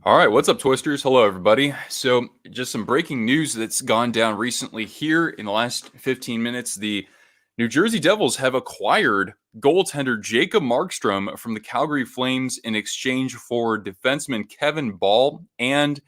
All right, what's up, Twisters? Hello, everybody. So, just some breaking news that's gone down recently here in the last 15 minutes. The New Jersey Devils have acquired goaltender Jacob Markstrom from the Calgary Flames in exchange for defenseman Kevin Ball and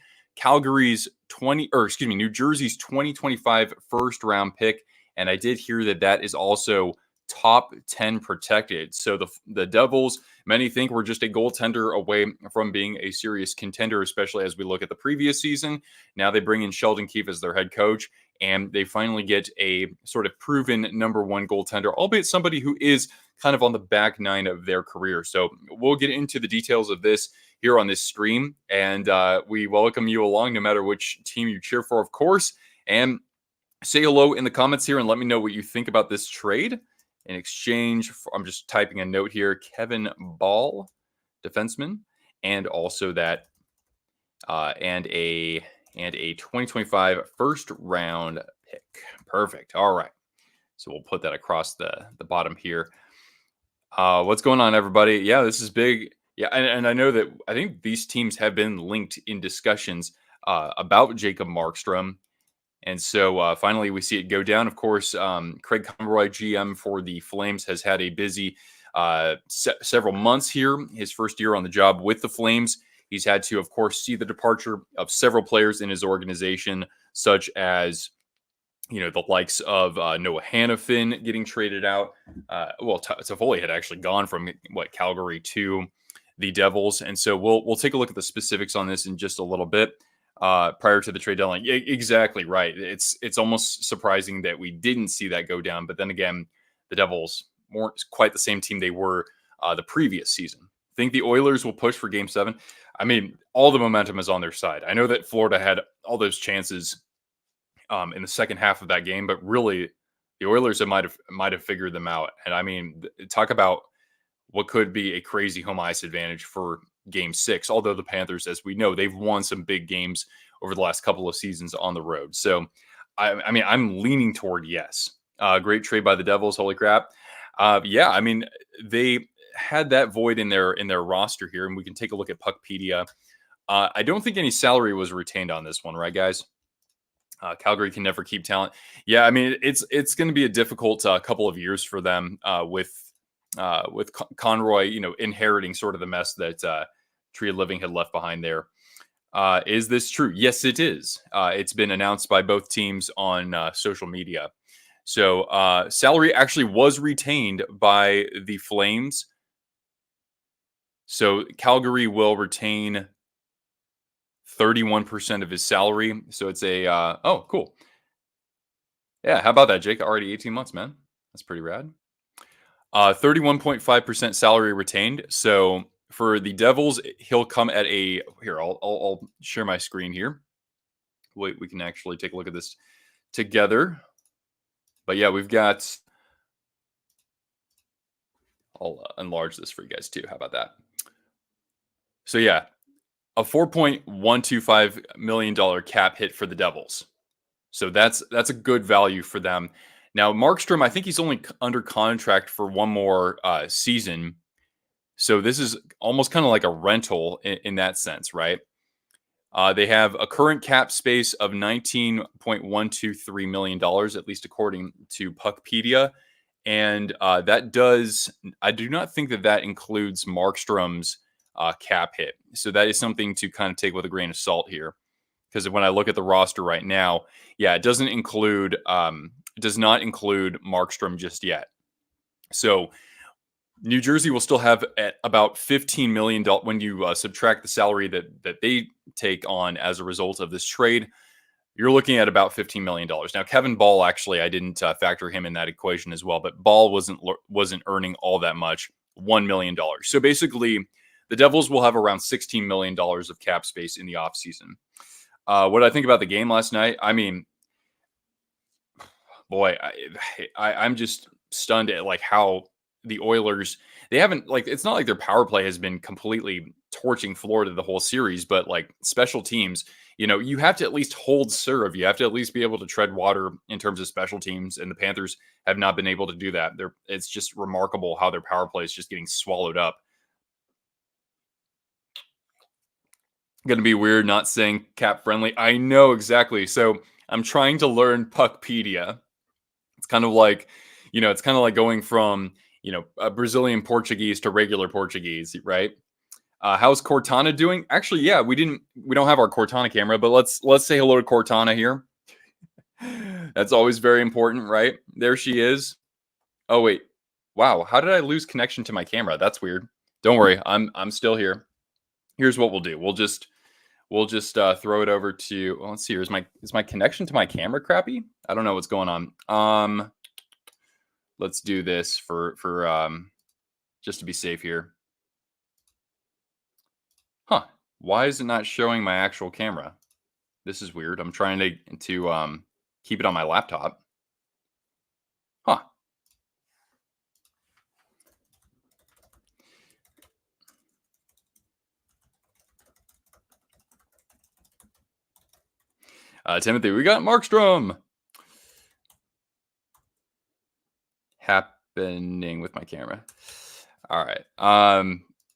New Jersey's 2025 first round pick. And I did hear that is also top 10 protected. So the Devils, many think we're just a goaltender away from being a serious contender, especially as we look at the previous season. Now they bring in Sheldon Keefe as their head coach, and they finally get a sort of proven number one goaltender, albeit somebody who is kind of on the back nine of their career. So we'll get into the details of this here on this stream, and we welcome you along no matter which team you cheer for, of course. And say hello in the comments here and let me know what you think about this trade. In exchange for, I'm just typing a note here, Kevin Ball, defenseman, and also that and a 2025 first round pick. Perfect. All right. So we'll put that across the bottom here. What's going on, everybody? Yeah, this is big. Yeah, and I know that I think these teams have been linked in discussions about Jacob Markstrom. And so finally, we see it go down. Of course, Craig Conroy, GM for the Flames, has had a busy several months here. His first year on the job with the Flames. He's had to, of course, see the departure of several players in his organization, such as, the likes of Noah Hannafin getting traded out. Toffoli had actually gone from, Calgary to the Devils. And so we'll take a look at the specifics on this in just a little bit. Prior to the trade deadline. Exactly right. It's almost surprising that we didn't see that go down. But then again, the Devils weren't quite the same team they were the previous season. Think the Oilers will push for Game 7? I mean, all the momentum is on their side. I know that Florida had all those chances in the second half of that game, but really, the Oilers might have figured them out. And I mean, talk about what could be a crazy home ice advantage for Game 6. Although the Panthers, as we know, they've won some big games over the last couple of seasons on the road. So, I mean, I'm leaning toward yes. Great trade by the Devils. Holy crap. Yeah, I mean, they had that void in their roster here, and we can take a look at Puckpedia. I don't think any salary was retained on this one, right, guys? Calgary can never keep talent. Yeah, I mean, it's going to be a difficult couple of years for them with Conroy, inheriting sort of the mess that Tree of Living had left behind there. Is this true? Yes, it is. It's been announced by both teams on social media. So salary actually was retained by the Flames. So Calgary will retain 31% of his salary. So it's oh, cool. Yeah, how about that, Jake? Already 18 months, man. That's pretty rad. 31.5% salary retained. So for the Devils, he'll come at a here. I'll share my screen here. Wait, we can actually take a look at this together. But yeah, we've got. I'll enlarge this for you guys too. How about that? So yeah, a $4.125 million cap hit for the Devils. So that's a good value for them. Now, Markstrom, I think he's only under contract for one more season. So this is almost kind of like a rental in that sense, right? They have a current cap space of $19.123 million, at least according to Puckpedia. And I do not think that includes Markstrom's cap hit. So that is something to kind of take with a grain of salt here. Because when I look at the roster right now, yeah, it does not include Markstrom just yet. So New Jersey will still have at about $15 million when you subtract the salary that they take on as a result of this trade. You're looking at about $15 million. Now, Kevin Ball, actually, I didn't factor him in that equation as well, but Ball wasn't earning all that much, $1 million. So basically, the Devils will have around $16 million of cap space in the offseason. What did I think about the game last night? I mean, boy, I'm just stunned at like how the Oilers, they haven't, like, it's not like their power play has been completely torching Florida the whole series, but like special teams, you have to at least hold serve. You have to at least be able to tread water in terms of special teams, and the Panthers have not been able to do that. It's just remarkable how their power play is just getting swallowed up. Gonna be weird not saying cap friendly. I know exactly. So I'm trying to learn Puckpedia. It's kind of like, it's kind of like going from, Brazilian Portuguese to regular Portuguese, right? How's Cortana doing? Actually, yeah, we don't have our Cortana camera, but let's say hello to Cortana here. That's always very important, right? There she is. Oh wait, wow, how did I lose connection to my camera? That's weird. Don't worry, I'm still here. Here's what we'll do. We'll just throw it over to. Well, let's see. Is my connection to my camera crappy? I don't know what's going on. Let's do this for just to be safe here. Huh? Why is it not showing my actual camera? This is weird. I'm trying to keep it on my laptop. Huh? Timothy, we got Markstrom happening with my camera. All right.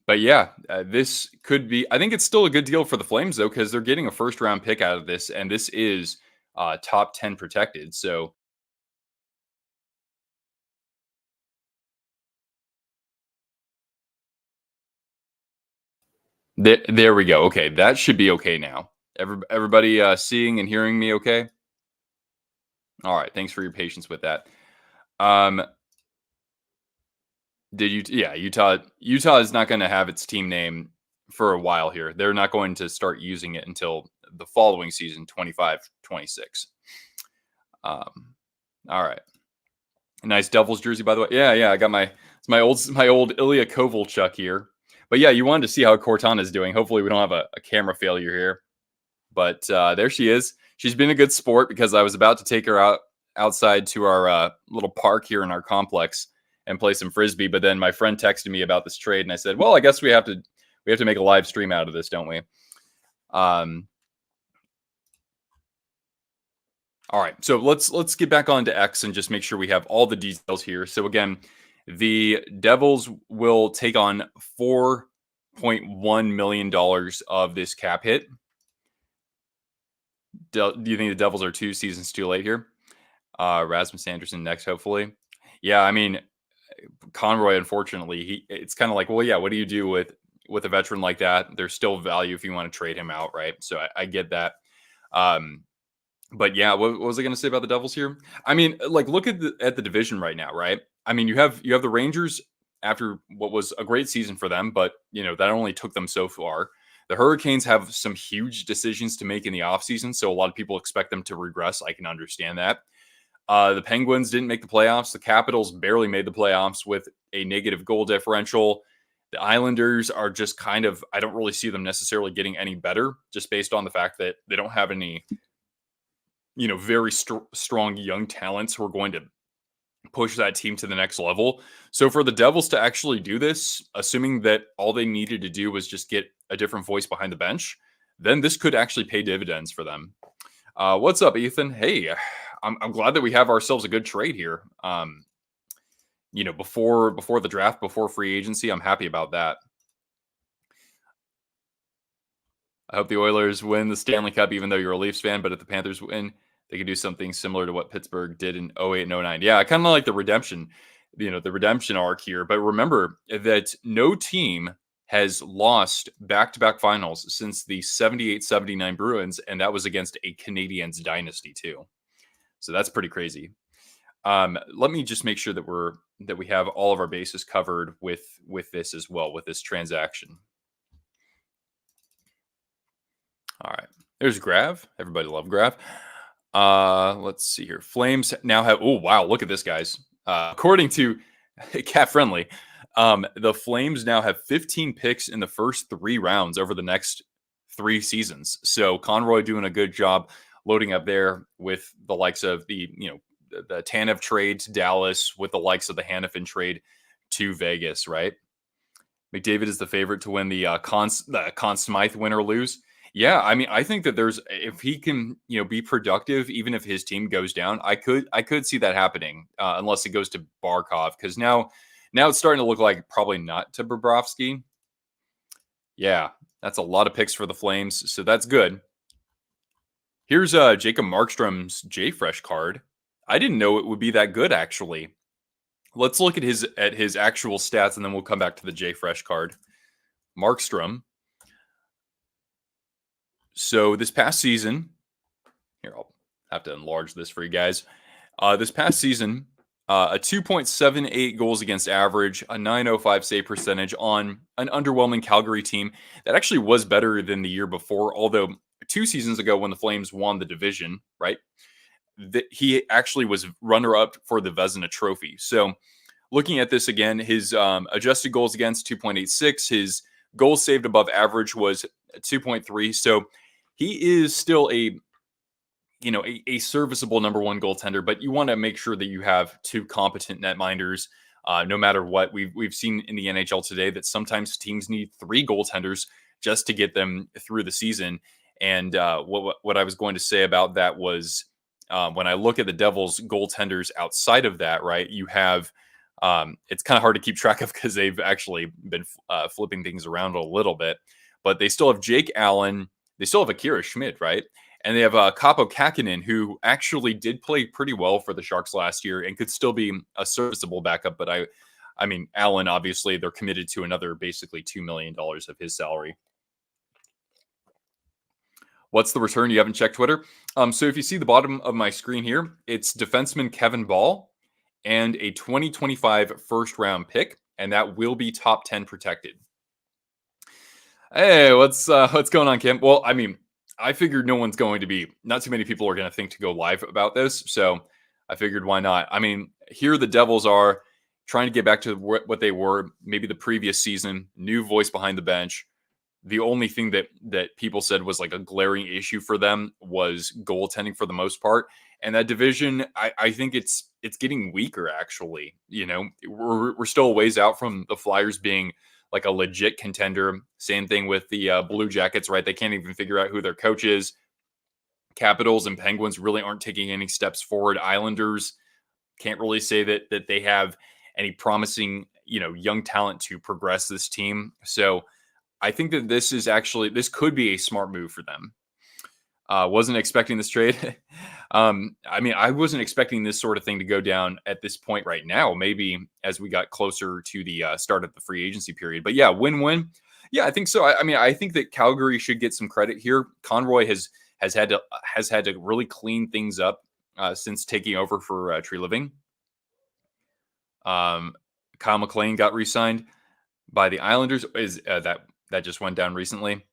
But yeah, this could be. I think it's still a good deal for the Flames though, because they're getting a first round pick out of this, and this is top 10 protected. So there we go. Okay, that should be okay now. Everybody seeing and hearing me okay? All right. Thanks for your patience with that. Um, did you? Yeah, Utah is not going to have its team name for a while here. They're not going to start using it until the following season, 25-26. All right. Nice Devils jersey, by the way. Yeah. I got my old Ilya Kovalchuk here. But yeah, you wanted to see how Cortana is doing. Hopefully, we don't have a camera failure here. But there she is. She's been a good sport because I was about to take her outside to our little park here in our complex and play some frisbee. But then my friend texted me about this trade, and I said, "Well, I guess we have to make a live stream out of this, don't we?" All right, so let's get back on to X and just make sure we have all the details here. So again, the Devils will take on $4.1 million of this cap hit. Do you think the Devils are 2 seasons too late here? Rasmus Anderson next, hopefully. Yeah, I mean, Conroy, unfortunately, it's kind of like, well, yeah, what do you do with a veteran like that? There's still value if you want to trade him out, right? So I get that. But yeah, what was I going to say about the Devils here? I mean, like, look at the division right now, right? I mean, you have the Rangers after what was a great season for them, but that only took them so far. The Hurricanes have some huge decisions to make in the offseason, so a lot of people expect them to regress. I can understand that. The Penguins didn't make the playoffs. The Capitals barely made the playoffs with a negative goal differential. The Islanders are just kind of, I don't really see them necessarily getting any better just based on the fact that they don't have any, very strong young talents who are going to push that team to the next level. So for the Devils to actually do this, assuming that all they needed to do was just get a different voice behind the bench, then this could actually pay dividends for them. What's up, Ethan? Hey, I'm glad that we have ourselves a good trade here. Before the draft, before free agency, I'm happy about that. I hope the Oilers win the Stanley Cup, even though you're a Leafs fan. But if the Panthers win, they could do something similar to what Pittsburgh did in 08 and 09. Yeah, I kind of like the redemption arc here. But remember that no team has lost back-to-back finals since the 78-79 Bruins, and that was against a Canadiens dynasty too. So that's pretty crazy. Let me just make sure that we have all of our bases covered with this as well, with this transaction. All right. There's Grav. Everybody love Grav. Let's see here. Flames now have, oh, wow. Look at this, guys. According to Cat Friendly, the Flames now have 15 picks in the first 3 rounds over the next 3 seasons. So Conroy doing a good job loading up there with the likes of the Tanev trade to Dallas, with the likes of the Hannafin trade to Vegas, right? McDavid is the favorite to win the Conn Smythe win or lose. Yeah, I mean, I think that if he can, be productive, even if his team goes down, I could see that happening, unless it goes to Barkov, because now it's starting to look like probably not to Bobrovsky. Yeah, That's a lot of picks for the Flames, so that's good. Here's Jacob Markstrom's JFresh card. I didn't know it would be that good, actually. Let's look at his actual stats, and then we'll come back to the JFresh card. Markstrom. So this past season, here I'll have to enlarge this for you guys. This past season, a 2.78 goals against average, a 905 save percentage on an underwhelming Calgary team that actually was better than the year before. Although 2 seasons ago, when the Flames won the division, right, he actually was runner-up for the Vezina Trophy. So looking at this again, his adjusted goals against 2.86, his goals saved above average was 2.3. So he is still a serviceable number one goaltender, but you want to make sure that you have two competent netminders. No matter what, we've seen in the NHL today that sometimes teams need three goaltenders just to get them through the season. And what I was going to say about that was when I look at the Devils goaltenders outside of that, right, you have it's kind of hard to keep track of because they've actually been flipping things around a little bit, but they still have Jake Allen. They still have Akira Schmidt, right? And they have Capo Kakinen, who actually did play pretty well for the Sharks last year and could still be a serviceable backup. But I mean, Allen, obviously, they're committed to another basically $2 million of his salary. What's the return? You haven't checked Twitter? So if you see the bottom of my screen here, it's defenseman Kevin Ball and a 2025 first round pick, and that will be top 10 protected. Hey, what's going on, Kim? Well, I mean, I figured not too many people are going to think to go live about this. So I figured why not? I mean, here the Devils are trying to get back to what they were maybe the previous season, new voice behind the bench. The only thing that people said was like a glaring issue for them was goaltending for the most part. And that division, I think it's getting weaker, actually. You know, we're still a ways out from the Flyers being like a legit contender. Same thing with the Blue Jackets, right? They can't even figure out who their coach is. Capitals and Penguins really aren't taking any steps forward. Islanders can't really say that they have any promising, young talent to progress this team. So I think that this could be a smart move for them. Wasn't expecting this trade. I mean, I wasn't expecting this sort of thing to go down at this point right now. Maybe as we got closer to the start of the free agency period. But yeah, win-win. Yeah, I think so. I mean, I think that Calgary should get some credit here. Conroy has had to really clean things up since taking over for Treliving. Kyle McLean got re-signed by the Islanders. Is that just went down recently?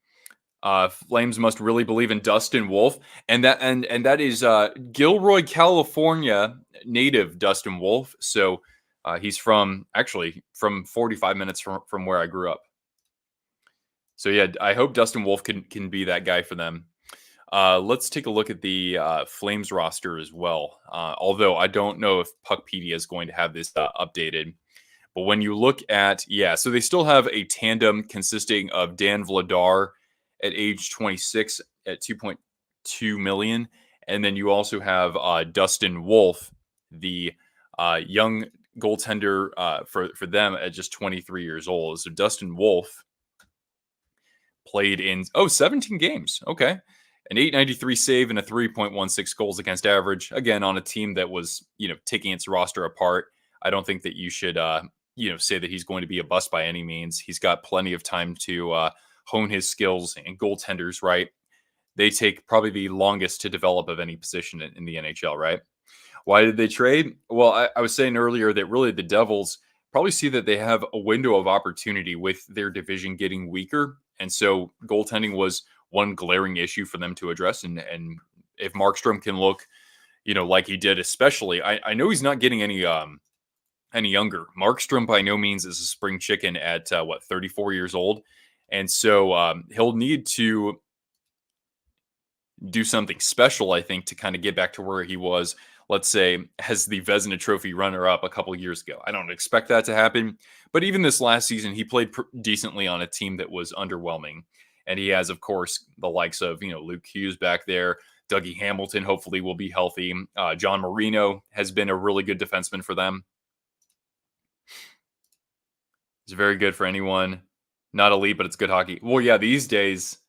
Flames must really believe in Dustin Wolf, and that is Gilroy, California native Dustin Wolf. So he's from 45 minutes from where I grew up. So yeah, I hope Dustin Wolf can be that guy for them. Let's take a look at the Flames roster as well. Although I don't know if Puckpedia is going to have this updated. But when you look at, so they still have a tandem consisting of Dan Vladar at age 26 at 2.2 million. And then you also have Dustin Wolf, the young goaltender for them at just 23 years old. So Dustin Wolf played in 17 games. Okay. An 893 save and a 3.16 goals against average. Again, on a team that was, taking its roster apart. I don't think that you should say that he's going to be a bust by any means. He's got plenty of time to hone his skills, and goaltenders, right? They take probably the longest to develop of any position in the NHL, right? Why did they trade? Well, I was saying earlier that really the Devils probably see that they have a window of opportunity with their division getting weaker. And so goaltending was one glaring issue for them to address. And if Markstrom can look, like he did, especially, I know he's not getting any younger. Markstrom by no means is a spring chicken at 34 years old. And so he'll need to do something special, I think, to kind of get back to where he was, let's say, as the Vezina Trophy runner-up a couple of years ago. I don't expect that to happen. But even this last season, he played decently on a team that was underwhelming. And he has, of course, the likes of, Luke Hughes back there. Dougie Hamilton hopefully will be healthy. John Marino has been a really good defenseman for them. He's very good for anyone Not elite, but it's good hockey. Well, yeah, these days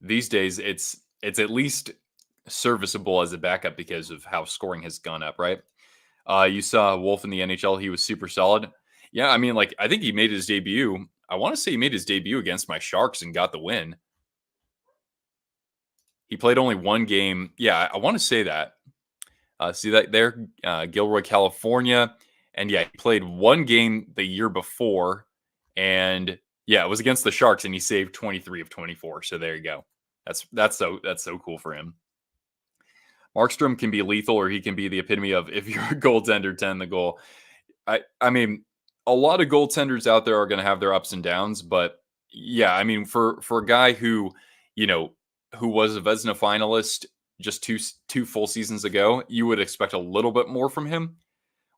it's at least serviceable as a backup because of how scoring has gone up, right? You saw Wolf in the NHL; he was super solid. Yeah, I mean, like I think he made his debut. I want to say he made his debut against my Sharks and got the win. He played only one game. Yeah, I want to say that. See that there, Gilroy, California, and yeah, he played one game the year before, and yeah, it was against the Sharks, and he saved 23 of 24. So there you go. That's so cool for him. Markstrom can be lethal, or he can be the epitome of if you're a goaltender, 10 the goal. I mean, a lot of goaltenders out there are going to have their ups and downs, but yeah, I mean, for a guy who you know who was a Vezina finalist just two full seasons ago, you would expect a little bit more from him.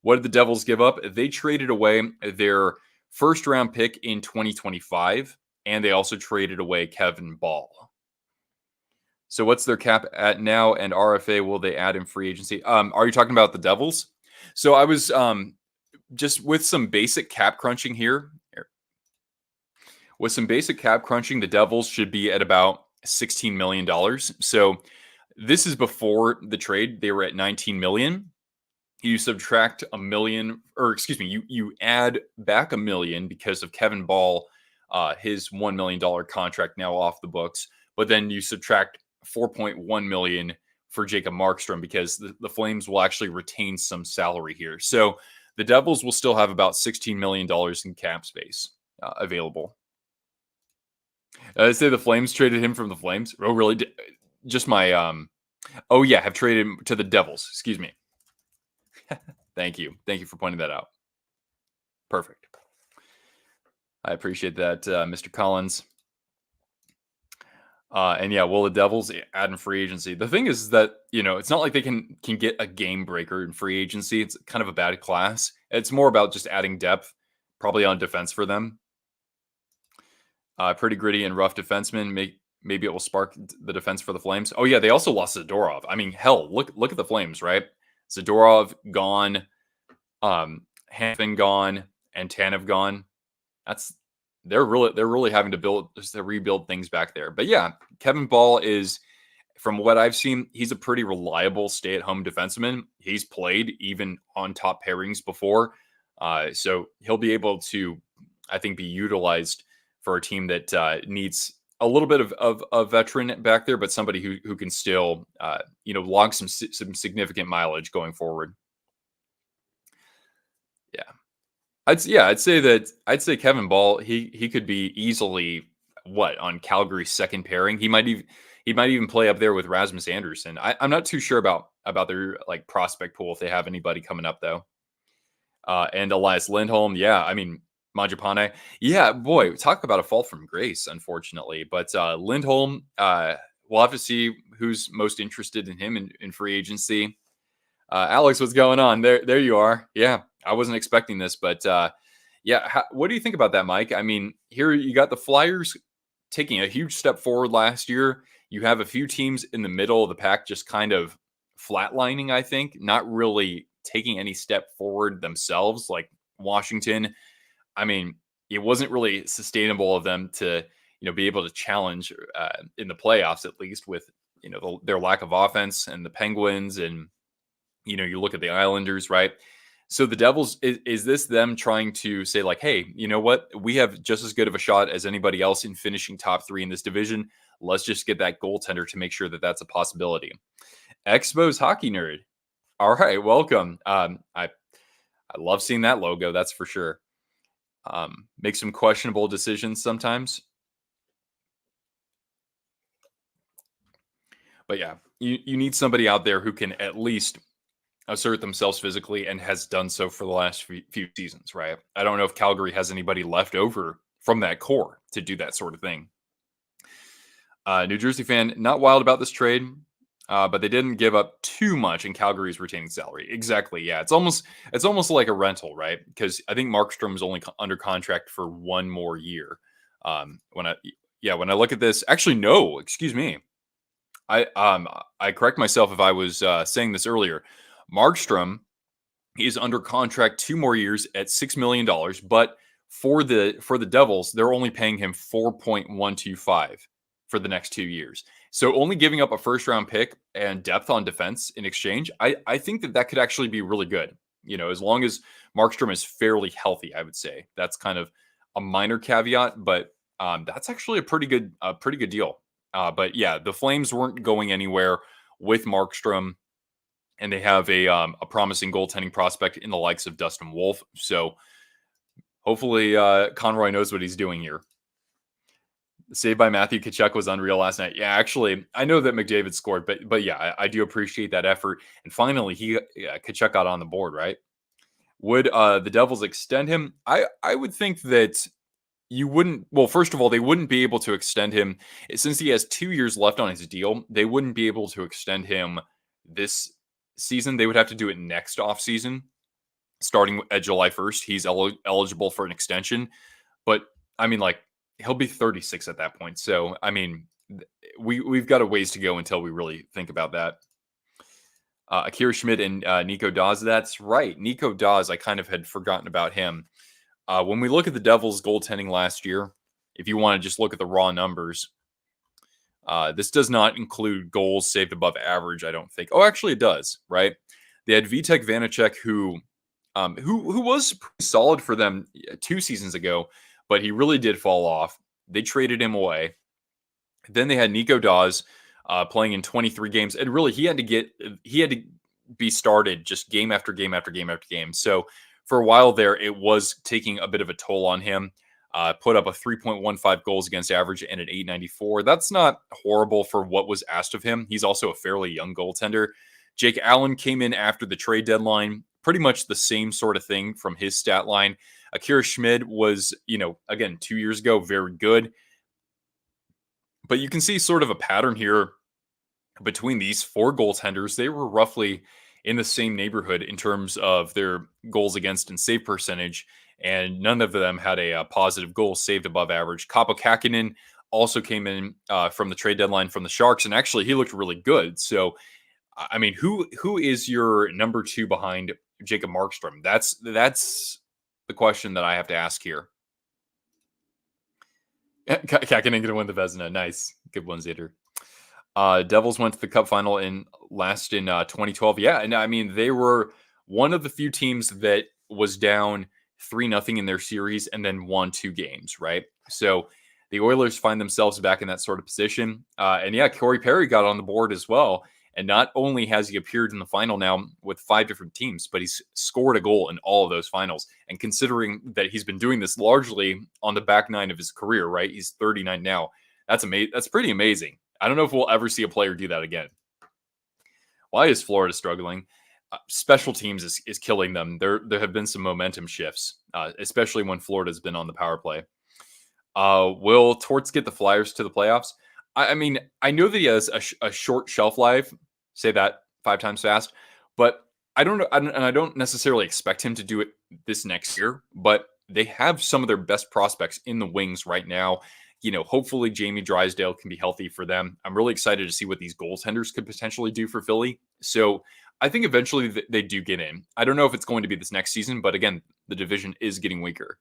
What did the Devils give up? They traded away their first round pick in 2025, and they also traded away Kevin Ball. So what's their cap at now, and RFA will they add in free agency? Are you talking about the Devils? So I was just with some basic cap crunching here. With some basic cap crunching, the Devils should be at about $16 million. So this is before the trade. They were at 19 million. You subtract a million, or excuse me, you add back a million because of Kevin Ball, his $1 million contract now off the books. But then you subtract 4.1 million for Jacob Markstrom because the Flames will actually retain some salary here. So the Devils will still have about $16 million in cap space available. I say the Flames traded him from the Flames. Oh, really? Just my oh yeah, have traded him to the Devils. Excuse me. Thank you for pointing that out. Perfect. I appreciate that, Mr. Collins. And yeah, will the Devils add in free agency? The thing is that it's not like they can get a game breaker in free agency. It's kind of a bad class. It's more about just adding depth, probably on defense for them. Pretty gritty and rough defenseman. Maybe it will spark the defense for the Flames. Oh yeah, they also lost Zadorov. I mean, hell, look at the Flames, right? Zadorov gone, Hanfin gone, and Tanev gone. They're really having to rebuild things back there. But yeah, Kevin Ball is, from what I've seen, he's a pretty reliable stay-at-home defenseman. He's played even on top pairings before, so he'll be able to, I think, be utilized for a team that needs a little bit of a veteran back there, but somebody who can still, log some significant mileage going forward. Yeah. I'd say Kevin Ball, he could be easily on Calgary's second pairing. He might even play up there with Rasmus Andersson. I'm not too sure about their prospect pool if they have anybody coming up though. And Elias Lindholm, yeah, I mean Mangiapane, yeah, boy, talk about a fall from grace, unfortunately. But Lindholm, we'll have to see who's most interested in him in free agency. Alex, what's going on? There you are. Yeah, I wasn't expecting this, but yeah, what do you think about that, Mike? I mean, here you got the Flyers taking a huge step forward last year. You have a few teams in the middle of the pack just kind of flatlining, I think, not really taking any step forward themselves, like Washington. I mean, it wasn't really sustainable of them to, be able to challenge in the playoffs, at least with, their lack of offense, and the Penguins, and, you look at the Islanders, right? So the Devils, is this them trying to say like, hey, you know what? We have just as good of a shot as anybody else in finishing top 3 in this division. Let's just get that goaltender to make sure that that's a possibility. Expos Hockey Nerd. All right, welcome. I love seeing that logo. That's for sure. Make some questionable decisions sometimes. But yeah, you need somebody out there who can at least assert themselves physically and has done so for the last few seasons, right? I don't know if Calgary has anybody left over from that core to do that sort of thing. New Jersey fan, not wild about this trade, but they didn't give up too much in Calgary's retaining salary. Exactly, yeah. It's almost like a rental, right? Because I think Markstrom is only under contract for 1 more year. When I look at this, actually, no, excuse me. I correct myself if I was saying this earlier. Markstrom is under contract 2 more years at $6 million, but For the Devils, they're only paying him 4.125 for the next 2 years. So only giving up a first round pick and depth on defense in exchange, I think that could actually be really good. As long as Markstrom is fairly healthy, I would say that's kind of a minor caveat, but that's actually a pretty good deal. But yeah, the Flames weren't going anywhere with Markstrom, and they have a promising goaltending prospect in the likes of Dustin Wolf. So hopefully Conroy knows what he's doing here. The save by Matthew Tkachuk was unreal last night. Yeah, actually, I know that McDavid scored, but yeah, I do appreciate that effort. And finally, Tkachuk got on the board, right? Would the Devils extend him? I would think that you wouldn't. Well, first of all, they wouldn't be able to extend him since he has 2 years left on his deal. They wouldn't be able to extend him this season. They would have to do it next offseason, starting at July 1st. He's eligible for an extension, but I mean, like, he'll be 36 at that point. So, I mean, we've got a ways to go until we really think about that. Akira Schmidt and Nico Dawes. That's right. Nico Dawes, I kind of had forgotten about him. When we look at the Devils' goaltending last year, if you want to just look at the raw numbers, this does not include goals saved above average, I don't think. Oh, actually, it does, right? They had Vitek Vanacek, who was pretty solid for them 2 seasons ago, but he really did fall off. They traded him away. Then they had Nico Dawes playing in 23 games, and really he had to be started just game after game after game after game. So for a while there, it was taking a bit of a toll on him. Put up a 3.15 goals against average and an 894. That's not horrible for what was asked of him. He's also a fairly young goaltender. Jake Allen came in after the trade deadline. Pretty much the same sort of thing from his stat line. Akira Schmid was, again, 2 years ago, very good. But you can see sort of a pattern here between these 4 goaltenders. They were roughly in the same neighborhood in terms of their goals against and save percentage, and none of them had a positive goal saved above average. Kaapo Kähkönen also came in from the trade deadline from the Sharks, and actually he looked really good. So, I mean, who is your number 2 behind Jacob Markstrom? That's the question that I have to ask here. Kähkönen going to win the Vezina. Nice. Good one, Zader. Devils went to the Cup final in 2012. Yeah, and I mean, they were one of the few teams that was down 3-0 in their series and then won 2 games, right? So the Oilers find themselves back in that sort of position. And yeah, Corey Perry got on the board as well. And not only has he appeared in the final now with 5 different teams, but he's scored a goal in all of those finals. And considering that he's been doing this largely on the back 9 of his career, right? He's 39 now. That's amazing. That's pretty amazing. I don't know if we'll ever see a player do that again. Why is Florida struggling? Special teams is killing them. There have been some momentum shifts, especially when Florida's been on the power play. Will Torts get the Flyers to the playoffs? I mean, I know that he has a short shelf life. Say that 5 times fast. But I don't know, and I don't necessarily expect him to do it this next year. But they have some of their best prospects in the wings right now. Hopefully Jamie Drysdale can be healthy for them. I'm really excited to see what these goaltenders could potentially do for Philly. So I think eventually they do get in. I don't know if it's going to be this next season, but again, the division is getting weaker.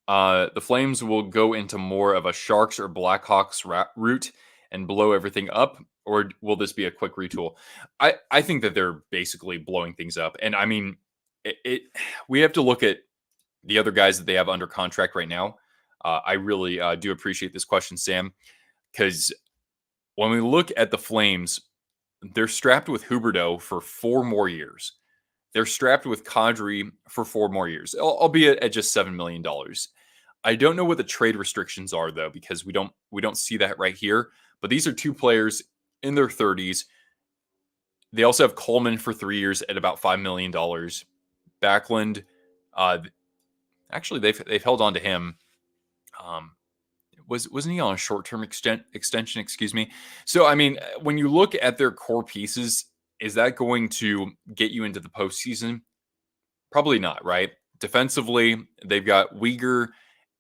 The Flames will go into more of a Sharks or Blackhawks route and blow everything up, or will this be a quick retool? I think that they're basically blowing things up. And I mean, we have to look at the other guys that they have under contract right now. I really do appreciate this question, Sam, because when we look at the Flames, they're strapped with Huberdeau for 4 more years. They're strapped with Kadri for 4 more years, albeit at just $7 million. I don't know what the trade restrictions are, though, because we don't see that right here. But these are 2 players in their 30s. They also have Coleman for 3 years at about $5 million. Backlund, actually, they've held on to him. Wasn't he on a short-term extension? Excuse me. So, I mean, when you look at their core pieces, is that going to get you into the postseason? Probably not, right? Defensively, they've got Weegar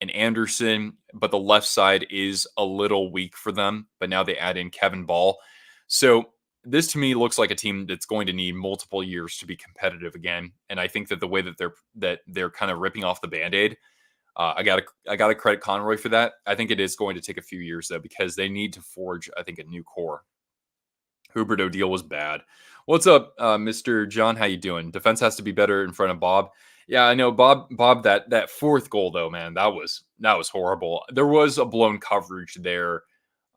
and Anderson, but the left side is a little weak for them. But now they add in Kevin Ball. So this to me looks like a team that's going to need multiple years to be competitive again. And I think that the way that they're kind of ripping off the Band-Aid, I gotta credit Conroy for that. I think it is going to take a few years though, because they need to forge, I think, a new core. Huberto deal was bad. What's up, Mr. John? How you doing? Defense has to be better in front of Bob. Yeah, I know, Bob. That fourth goal though, man, that was horrible. There was a blown coverage there.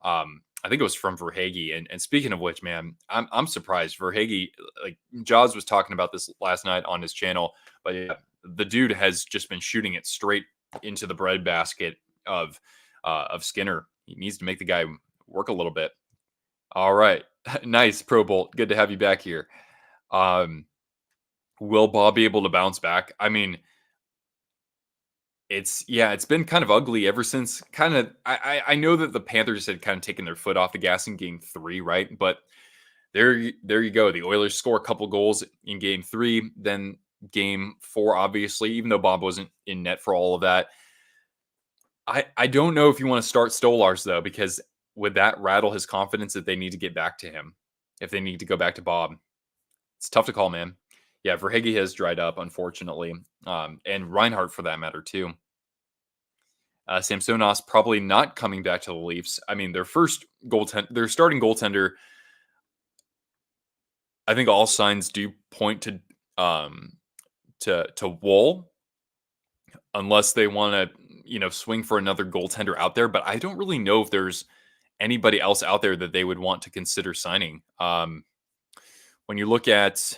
I think it was from Verhaeghe. And speaking of which, man, I'm surprised. Verhaeghe, like Jaws was talking about this last night on his channel, but yeah, the dude has just been shooting it straight into the breadbasket of Skinner. He needs to make the guy work a little bit. All right. Nice, Pro Bolt. Good to have you back here. Will Bob be able to bounce back? I mean, it's been kind of ugly ever since kind of I know that the Panthers had kind of taken their foot off the gas in game 3, right? But there you go. The Oilers score a couple goals in game 3, then game 4, obviously, even though Bob wasn't in net for all of that. I don't know if you want to start Stolars though, because would that rattle his confidence that they need to get back to him if they need to go back to Bob? It's tough to call, man. Yeah, Verhaeghe has dried up, unfortunately, and Reinhardt for that matter too. Samsonos probably not coming back to the Leafs. I mean, their starting goaltender. I think all signs do point to Woll, unless they want to swing for another goaltender out there. But I don't really know if there's anybody else out there that they would want to consider signing. When you look at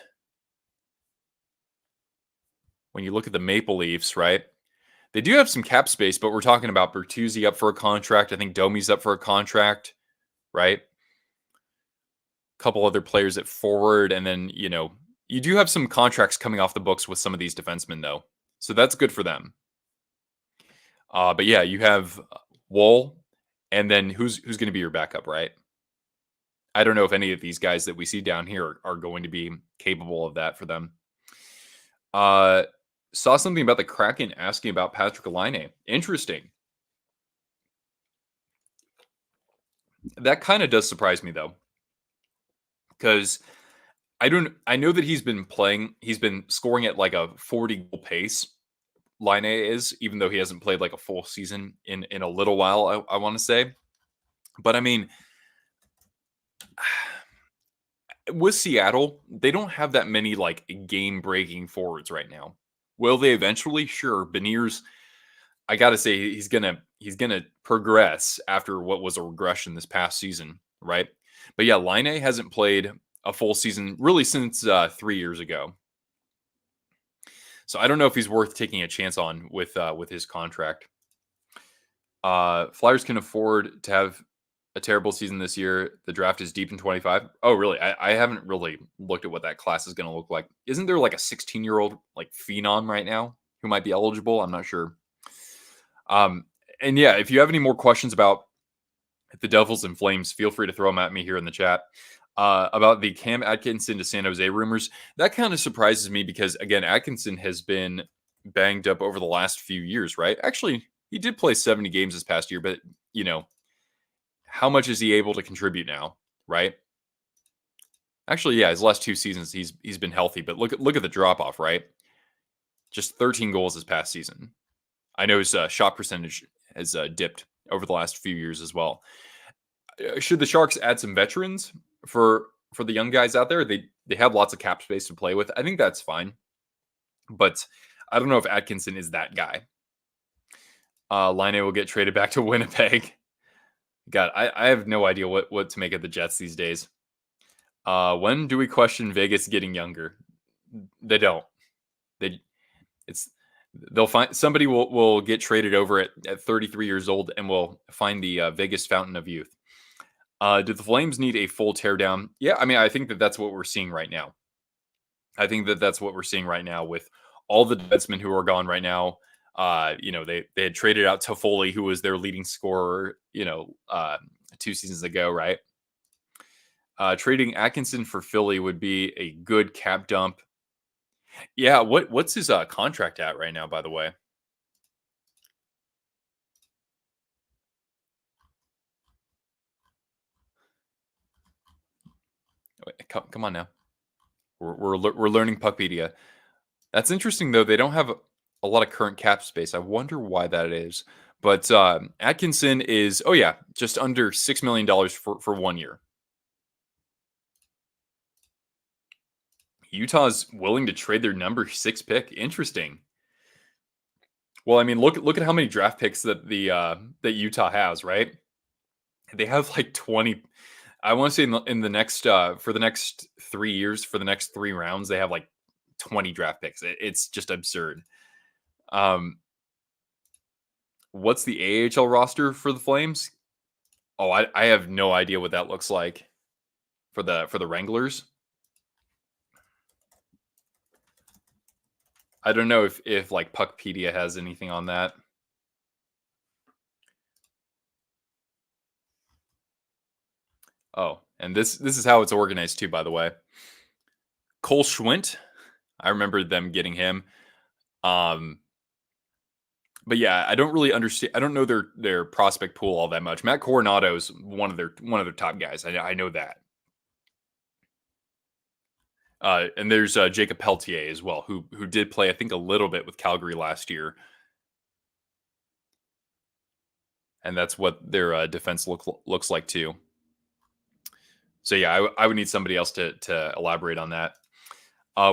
the Maple Leafs, right? They do have some cap space, but we're talking about Bertuzzi up for a contract. I think Domi's up for a contract, right? A couple other players at forward, and then you do have some contracts coming off the books with some of these defensemen, though, so that's good for them. But yeah, you have Woll, and then who's going to be your backup, right? I don't know if any of these guys that we see down here are going to be capable of that for them. Saw something about the Kraken asking about Patrick Laine. Interesting. That kind of does surprise me though, because I know that he's been scoring at like a 40 goal pace. Laine is, even though he hasn't played like a full season in a little while, I want to say. But I mean, with Seattle, they don't have that many like game-breaking forwards right now. Will they eventually? Sure. Beniers, I gotta say, he's gonna progress after what was a regression this past season, right? But yeah, Laine hasn't played a full season really since 3 years ago. So I don't know if he's worth taking a chance on with his contract. Flyers can afford to have a terrible season this year. The draft is deep in 25. Oh, really? I haven't really looked at what that class is going to look like. Isn't there like a 16-year-old like phenom right now who might be eligible? I'm not sure. And yeah, if you have any more questions about the Devils and Flames, feel free to throw them at me here in the chat. About the Cam Atkinson to San Jose rumors, that kind of surprises me because, again, Atkinson has been banged up over the last few years, right? Actually, he did play 70 games this past year, but, how much is he able to contribute now, right? Actually, yeah, his last 2 seasons, he's been healthy, but look at the drop-off, right? Just 13 goals this past season. I know his shot percentage has dipped over the last few years as well. Should the Sharks add some veterans for the young guys out there? They have lots of cap space to play with. I think that's fine. But I don't know if Atkinson is that guy. Laine will get traded back to Winnipeg. God, I have no idea what to make of the Jets these days. When do we question Vegas getting younger? They don't. They'll find somebody will get traded over at 33 years old and will find the Vegas fountain of youth. Do the Flames need a full teardown? Yeah, I mean, I think that's what we're seeing right now. I think that's what we're seeing right now with all the defensemen who are gone right now. They had traded out Toffoli, who was their leading scorer, 2 seasons ago, right? Trading Atkinson for Philly would be a good cap dump. Yeah, what's his contract at right now, by the way? Come on now. We're learning Puckpedia. That's interesting though. They don't have a lot of current cap space. I wonder why that is. But Atkinson is just under $6 million for 1 year. Utah's willing to trade their number 6 pick. Interesting. Well, I mean, look at how many draft picks that that Utah has, right? They have like 20. I want to say in the next for the next 3 years, for the next 3 rounds, they have like 20 draft picks. It's just absurd. What's the AHL roster for the Flames? Oh, I have no idea what that looks like for the Wranglers. I don't know if like Puckpedia has anything on that. Oh, and this is how it's organized too, by the way. Cole Schwint, I remember them getting him. But yeah, I don't really understand. I don't know their prospect pool all that much. Matt Coronado's one of their top guys. I know that. And there's Jacob Peltier as well, who did play, I think, a little bit with Calgary last year. And that's what their defense looks like too. So yeah, I would need somebody else to elaborate on that.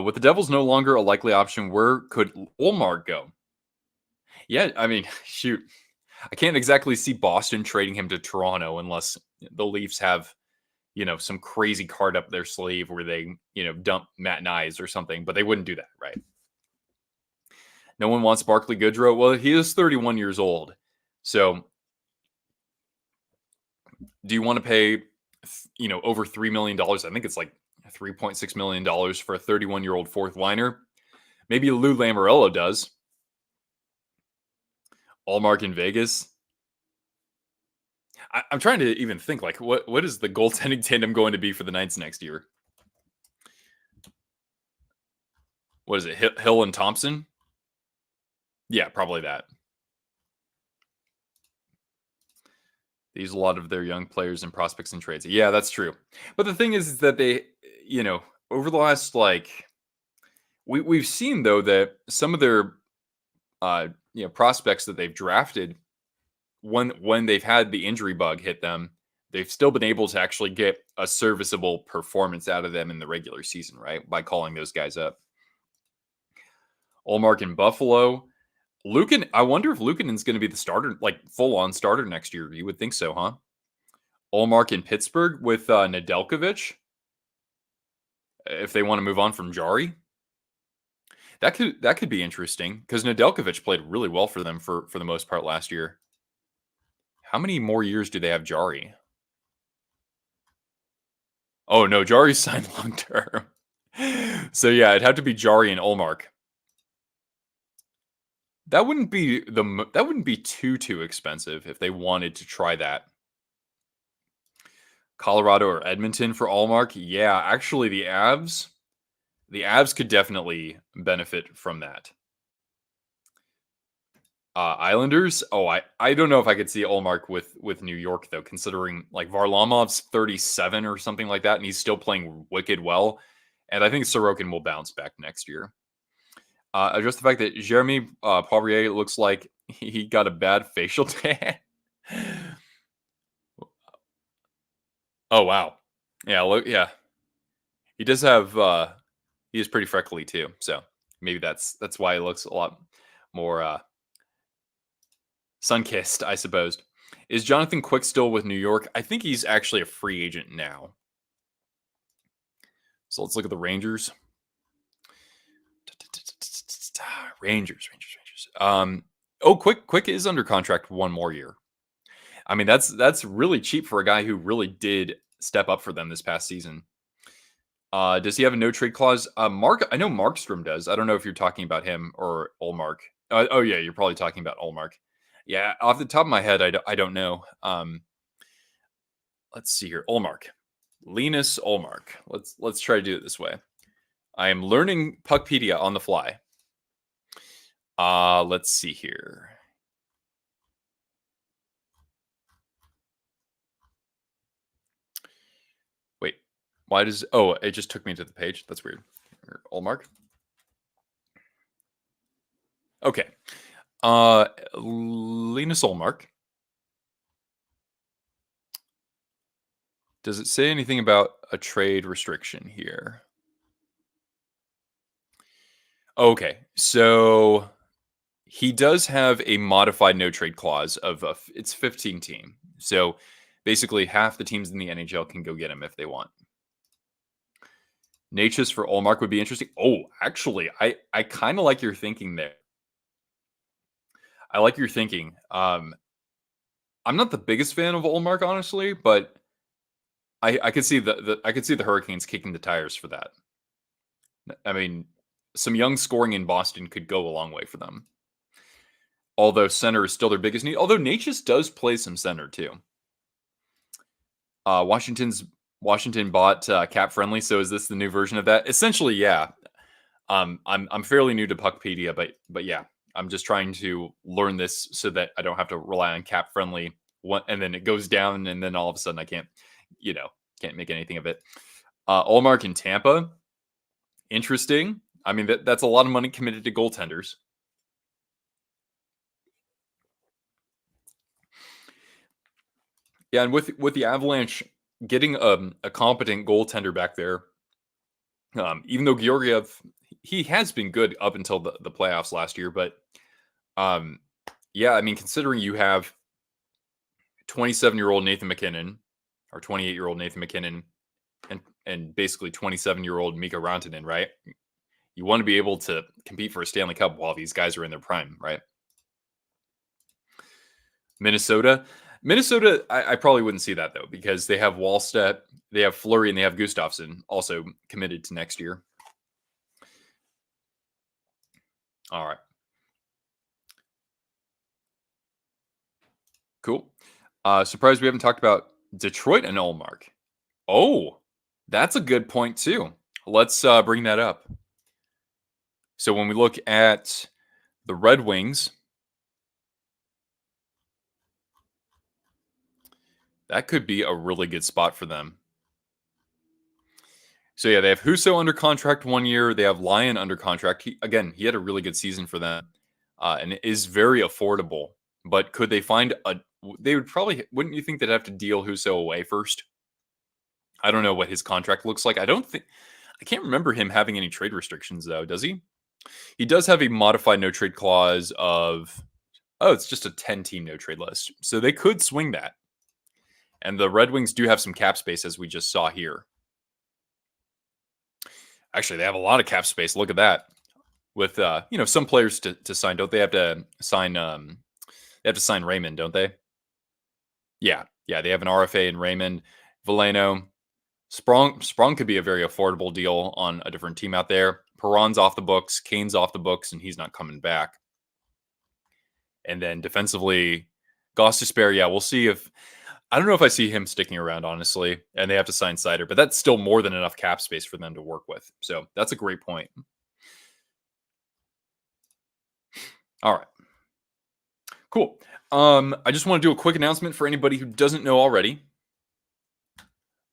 With the Devils no longer a likely option, where could Ullmark go? Yeah, I mean, shoot, I can't exactly see Boston trading him to Toronto unless the Leafs have, some crazy card up their sleeve where they, dump Matt Nyes or something, but they wouldn't do that, right? No one wants Barclay Goodrow. Well, he is 31 years old. So do you want to pay, over $3 million? I think it's like $3.6 million for a 31-year-old fourth liner. Maybe Lou Lamoriello does. Ullmark in Vegas. I'm trying to even think, like, what is the goaltending tandem going to be for the Knights next year? What is it, Hill and Thompson? Yeah, probably that. They use a lot of their young players and prospects and trades. Yeah, that's true. But the thing is that they, over the last, we've seen though that some of their, prospects that they've drafted, when they've had the injury bug hit them, they've still been able to actually get a serviceable performance out of them in the regular season, right? By calling those guys up. Ullmark in Buffalo. Lukin, I wonder if Lukinen's going to be the starter, like full-on starter next year. You would think so, huh? Ullmark in Pittsburgh with Nedeljkovic. If they want to move on from Jari. That could be interesting because Nedeljkovic played really well for them for the most part last year. How many more years do they have Jari? Oh no, Jari's signed long term. So yeah, it'd have to be Jari and Ullmark. That wouldn't be too expensive if they wanted to try that. Colorado or Edmonton for Ullmark? Yeah, actually the Avs could definitely benefit from that. Islanders? Oh, I don't know if I could see Ullmark with New York though, considering like Varlamov's 37 or something like that, and he's still playing wicked well. And I think Sorokin will bounce back next year. Just the fact that Jeremy Poirier looks like he got a bad facial tan. Oh wow, yeah, look, yeah, he does have. He is pretty freckly too, so maybe that's why he looks a lot more sun-kissed, I suppose. Is Jonathan Quick still with New York? I think he's actually a free agent now. So let's look at the Rangers. Rangers. Quick is under contract 1 more year. I mean, that's really cheap for a guy who really did step up for them this past season. Does he have a no trade clause? I know Markstrom does. I don't know if you're talking about him or Ullmark. Oh yeah, you're probably talking about Ullmark. Yeah, off the top of my head, I don't know. Let's see here, Ullmark, Linus Ullmark. Let's try to do it this way. I am learning Puckpedia on the fly. Let's see here. Wait, Why does... Oh, it just took me to the page. That's weird. Allmark. Okay. Linus Allmark. Does it say anything about a trade restriction here? Okay, so he does have a modified no trade clause of it's 15 team. So basically half the teams in the NHL can go get him if they want. Natchez for Allmark would be interesting. Oh, actually, I kind of like your thinking there. I like your thinking. I'm not the biggest fan of Allmark, honestly, but I could see I could see the Hurricanes kicking the tires for that. I mean, some young scoring in Boston could go a long way for them. Although center is still their biggest need. Although Natchez does play some center too. Washington bought cap friendly. So is this the new version of that? Essentially, yeah. I'm fairly new to Puckpedia, but yeah, I'm just trying to learn this so that I don't have to rely on cap friendly. And then it goes down, and then all of a sudden I can't make anything of it. Allmark in Tampa, interesting. I mean, that's a lot of money committed to goaltenders. Yeah, and with the Avalanche getting a competent goaltender back there, even though Georgiev, he has been good up until the playoffs last year, but yeah, I mean, considering you have 27-year-old Nathan MacKinnon or 28-year-old Nathan MacKinnon and basically 27-year-old Mikko Rantanen, right? You want to be able to compete for a Stanley Cup while these guys are in their prime, right? Minnesota, I probably wouldn't see that though, because they have Wallstedt, they have Fleury, and they have Gustafsson also committed to next year. All right. Cool. Surprised we haven't talked about Detroit and Allmark. Oh, that's a good point too. Let's bring that up. So when we look at the Red Wings, that could be a really good spot for them. So yeah, they have Husso under contract 1 year. They have Lyon under contract. He had a really good season for them, and it is very affordable. But could they find a? They would probably. Wouldn't you think they'd have to deal Husso away first? I don't know what his contract looks like. I can't remember him having any trade restrictions though. Does he? He does have a modified no trade clause of. Oh, it's just a 10-team no trade list, so they could swing that. And the Red Wings do have some cap space, as we just saw here. Actually, they have a lot of cap space. Look at that. With some players to sign, don't they have to sign? They have to sign Raymond, don't they? Yeah. They have an RFA in Raymond, Veleno, Sprong could be a very affordable deal on a different team out there. Perron's off the books, Kane's off the books, and he's not coming back. And then defensively, Gostisbehere, yeah, we'll see if... I don't know if I see him sticking around, honestly, and they have to sign Seider, but that's still more than enough cap space for them to work with. So that's a great point. All right. Cool. I just want to do a quick announcement for anybody who doesn't know already.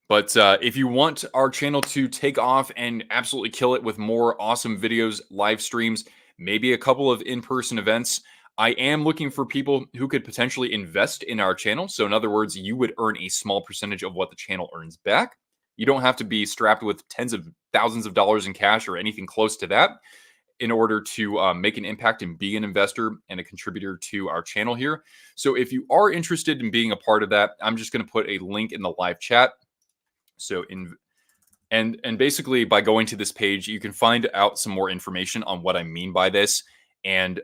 But if you want our channel to take off and absolutely kill it with more awesome videos, live streams, maybe a couple of in-person events, I am looking for people who could potentially invest in our channel. So in other words, you would earn a small percentage of what the channel earns back. You don't have to be strapped with tens of thousands of dollars in cash or anything close to that in order to make an impact and be an investor and a contributor to our channel here. So if you are interested in being a part of that, I'm just going to put a link in the live chat. So and basically by going to this page, you can find out some more information on what I mean by this, and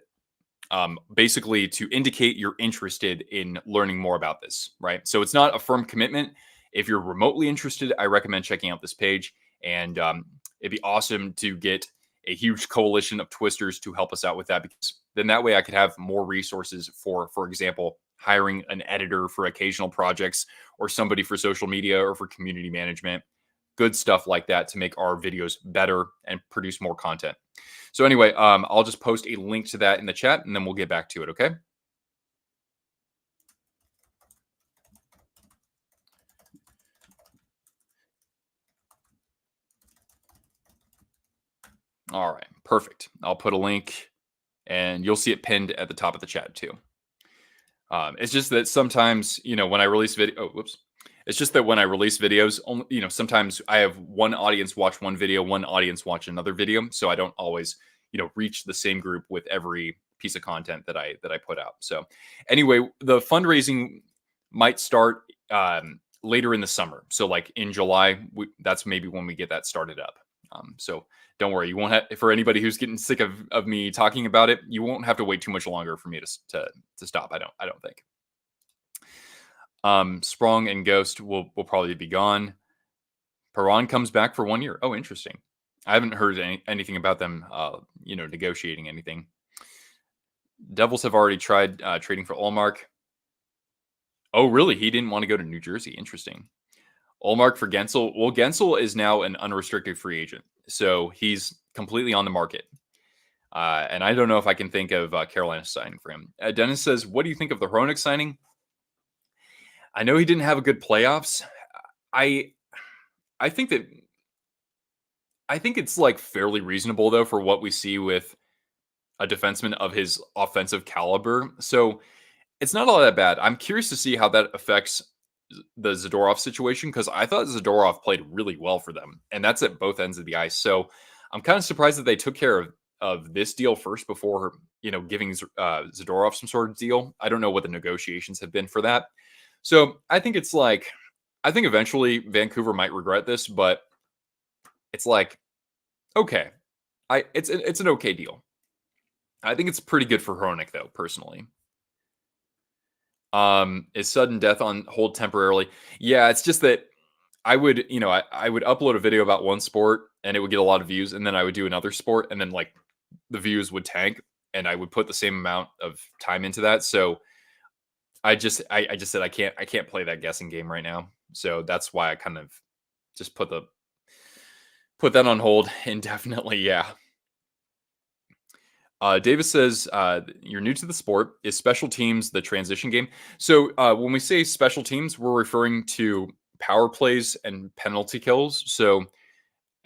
basically to indicate you're interested in learning more about this, right? So it's not a firm commitment. If you're remotely interested, I recommend checking out this page, and it'd be awesome to get a huge coalition of twisters to help us out with that, because then that way I could have more resources for example, hiring an editor for occasional projects, or somebody for social media or for community management, good stuff like that to make our videos better and produce more content. So anyway, I'll just post a link to that in the chat, and then we'll get back to it, okay? All right, perfect. I'll put a link, and you'll see it pinned at the top of the chat too. It's just that sometimes, when I release video, whoops. It's just that when I release videos, sometimes I have one audience watch one video, one audience watch another video, so I don't always, reach the same group with every piece of content that I put out. So, anyway, the fundraising might start later in the summer. So, like in July, that's maybe when we get that started up. So don't worry, you won't have, for anybody who's getting sick of me talking about it, you won't have to wait too much longer for me to stop. I don't think. Sprong and Ghost will probably be gone. Perron comes back for 1 year. Oh, interesting. I haven't heard anything about them, negotiating anything. Devils have already tried trading for Ullmark. Oh, really? He didn't want to go to New Jersey. Interesting. Ullmark for Gensel. Well, Gensel is now an unrestricted free agent, so he's completely on the market. And I don't know if I can think of Carolina signing for him. Dennis says, what do you think of the Hronek signing? I know he didn't have a good playoffs. I think it's like fairly reasonable though for what we see with a defenseman of his offensive caliber. So it's not all that bad. I'm curious to see how that affects the Zadorov situation, because I thought Zadorov played really well for them, and that's at both ends of the ice. So I'm kind of surprised that they took care of this deal first before giving Zadorov some sort of deal. I don't know what the negotiations have been for that. So I think eventually Vancouver might regret this, but it's like, okay, it's an okay deal. I think it's pretty good for Hronek though, personally. Is sudden death on hold temporarily? Yeah, it's just that I would, I would upload a video about one sport and it would get a lot of views, and then I would do another sport and then like the views would tank, and I would put the same amount of time into that. So I just said I can't play that guessing game right now. So that's why I kind of just put that on hold indefinitely. Yeah. Davis says, you're new to the sport. Is special teams the transition game? So when we say special teams, we're referring to power plays and penalty kills. So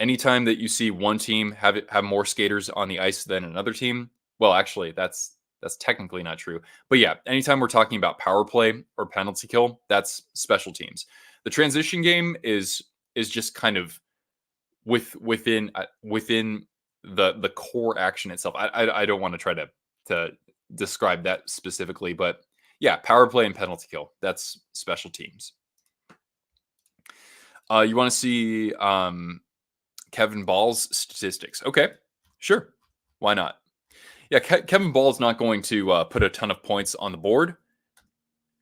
anytime that you see one team have more skaters on the ice than another team, well, actually, that's technically not true. But yeah, anytime we're talking about power play or penalty kill, that's special teams. The transition game is just kind of within the core action itself. I don't want to try to describe that specifically, but yeah, power play and penalty kill, that's special teams. You want to see Kevin Ball's statistics? Okay, sure. Why not? Yeah, Kevin Ball's not going to put a ton of points on the board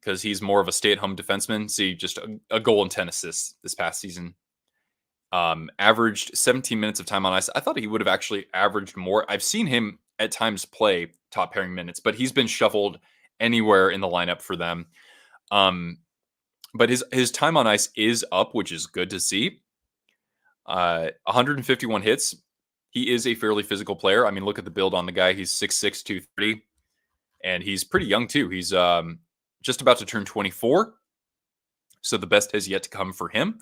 because he's more of a stay-at-home defenseman. See, just a goal and 10 assists this past season. Averaged 17 minutes of time on ice. I thought he would have actually averaged more. I've seen him at times play top pairing minutes, but he's been shuffled anywhere in the lineup for them. But his time on ice is up, which is good to see. 151 hits. He is a fairly physical player. I mean, look at the build on the guy. He's 6'6", 230, and he's pretty young too. He's just about to turn 24, so the best has yet to come for him.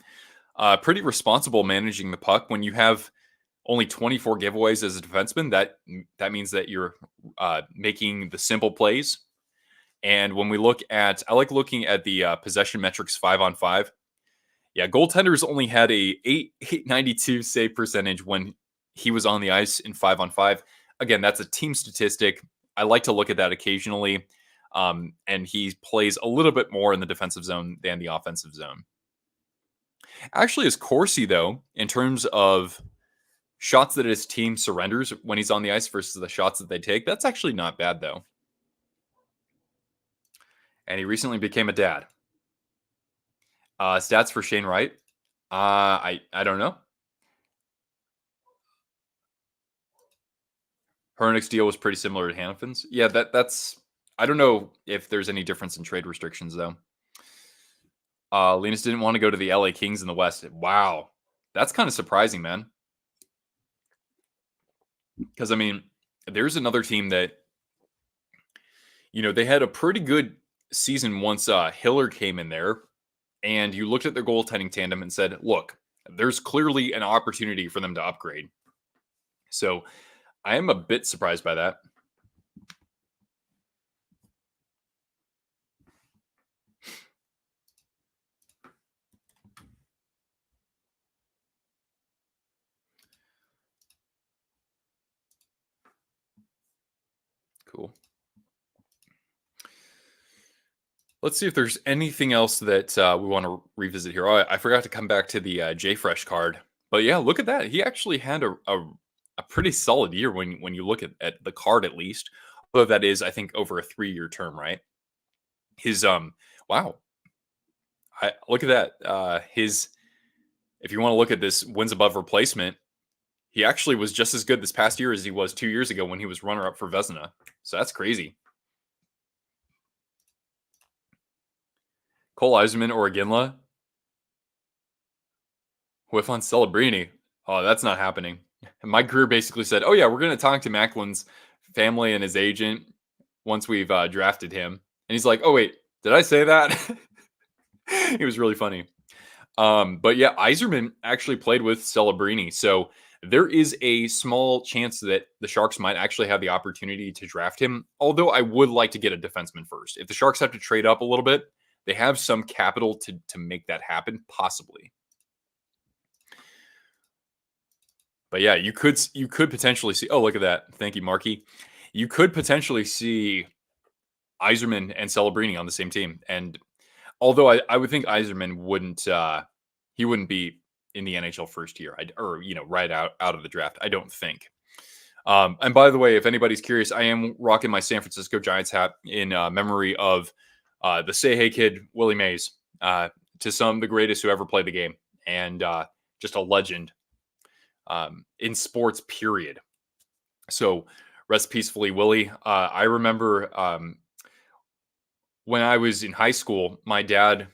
Pretty responsible managing the puck. When you have only 24 giveaways as a defenseman, that means that you're making the simple plays. And when we I like looking at the possession metrics 5-on-5. Yeah, goaltenders only had a 892 save percentage when he was on the ice in 5-on-5. Again, that's a team statistic. I like to look at that occasionally. And he plays a little bit more in the defensive zone than the offensive zone. Actually, as Corsi, though, in terms of shots that his team surrenders when he's on the ice versus the shots that they take, that's actually not bad, though. And he recently became a dad. Stats for Shane Wright? I don't know. Hronek's deal was pretty similar to Hanifin's. Yeah, that's... I don't know if there's any difference in trade restrictions, though. Linus didn't want to go to the LA Kings in the West. Wow. That's kind of surprising, man. Because, I mean, there's another team that, they had a pretty good season once Hiller came in there, and you looked at their goaltending tandem and said, look, there's clearly an opportunity for them to upgrade. So I am a bit surprised by that. Cool. Let's see if there's anything else that we want to revisit here. Oh, I forgot to come back to the JFresh card, but yeah, look at that. He actually had a pretty solid year when you look at the card at least. Although that is, I think, over a 3-year term, right? His wow, look at that. His if you want to look at this wins above replacement, he actually was just as good this past year as he was 2 years ago when he was runner up for Vezina. So that's crazy. Cole Eiserman or Iginla, whiff on Celebrini. Oh, that's not happening. And my career basically said, "Oh yeah, we're going to talk to Macklin's family and his agent once we've drafted him." And he's like, "Oh wait, did I say that?" It was really funny. But yeah, Eiserman actually played with Celebrini, so there is a small chance that the Sharks might actually have the opportunity to draft him. Although I would like to get a defenseman first. If the Sharks have to trade up a little bit, they have some capital to make that happen, possibly. But yeah, you could potentially see. Oh, look at that! Thank you, Marky. You could potentially see Eiserman and Celebrini on the same team. And although I would think Eiserman wouldn't he wouldn't be in the NHL first year, or right out of the draft. I don't think. And by the way, if anybody's curious, I am rocking my San Francisco Giants hat in memory of the Say Hey Kid Willie Mays, to some the greatest who ever played the game, and just a legend in sports. Period. So rest peacefully, Willie. I remember when I was in high school, my dad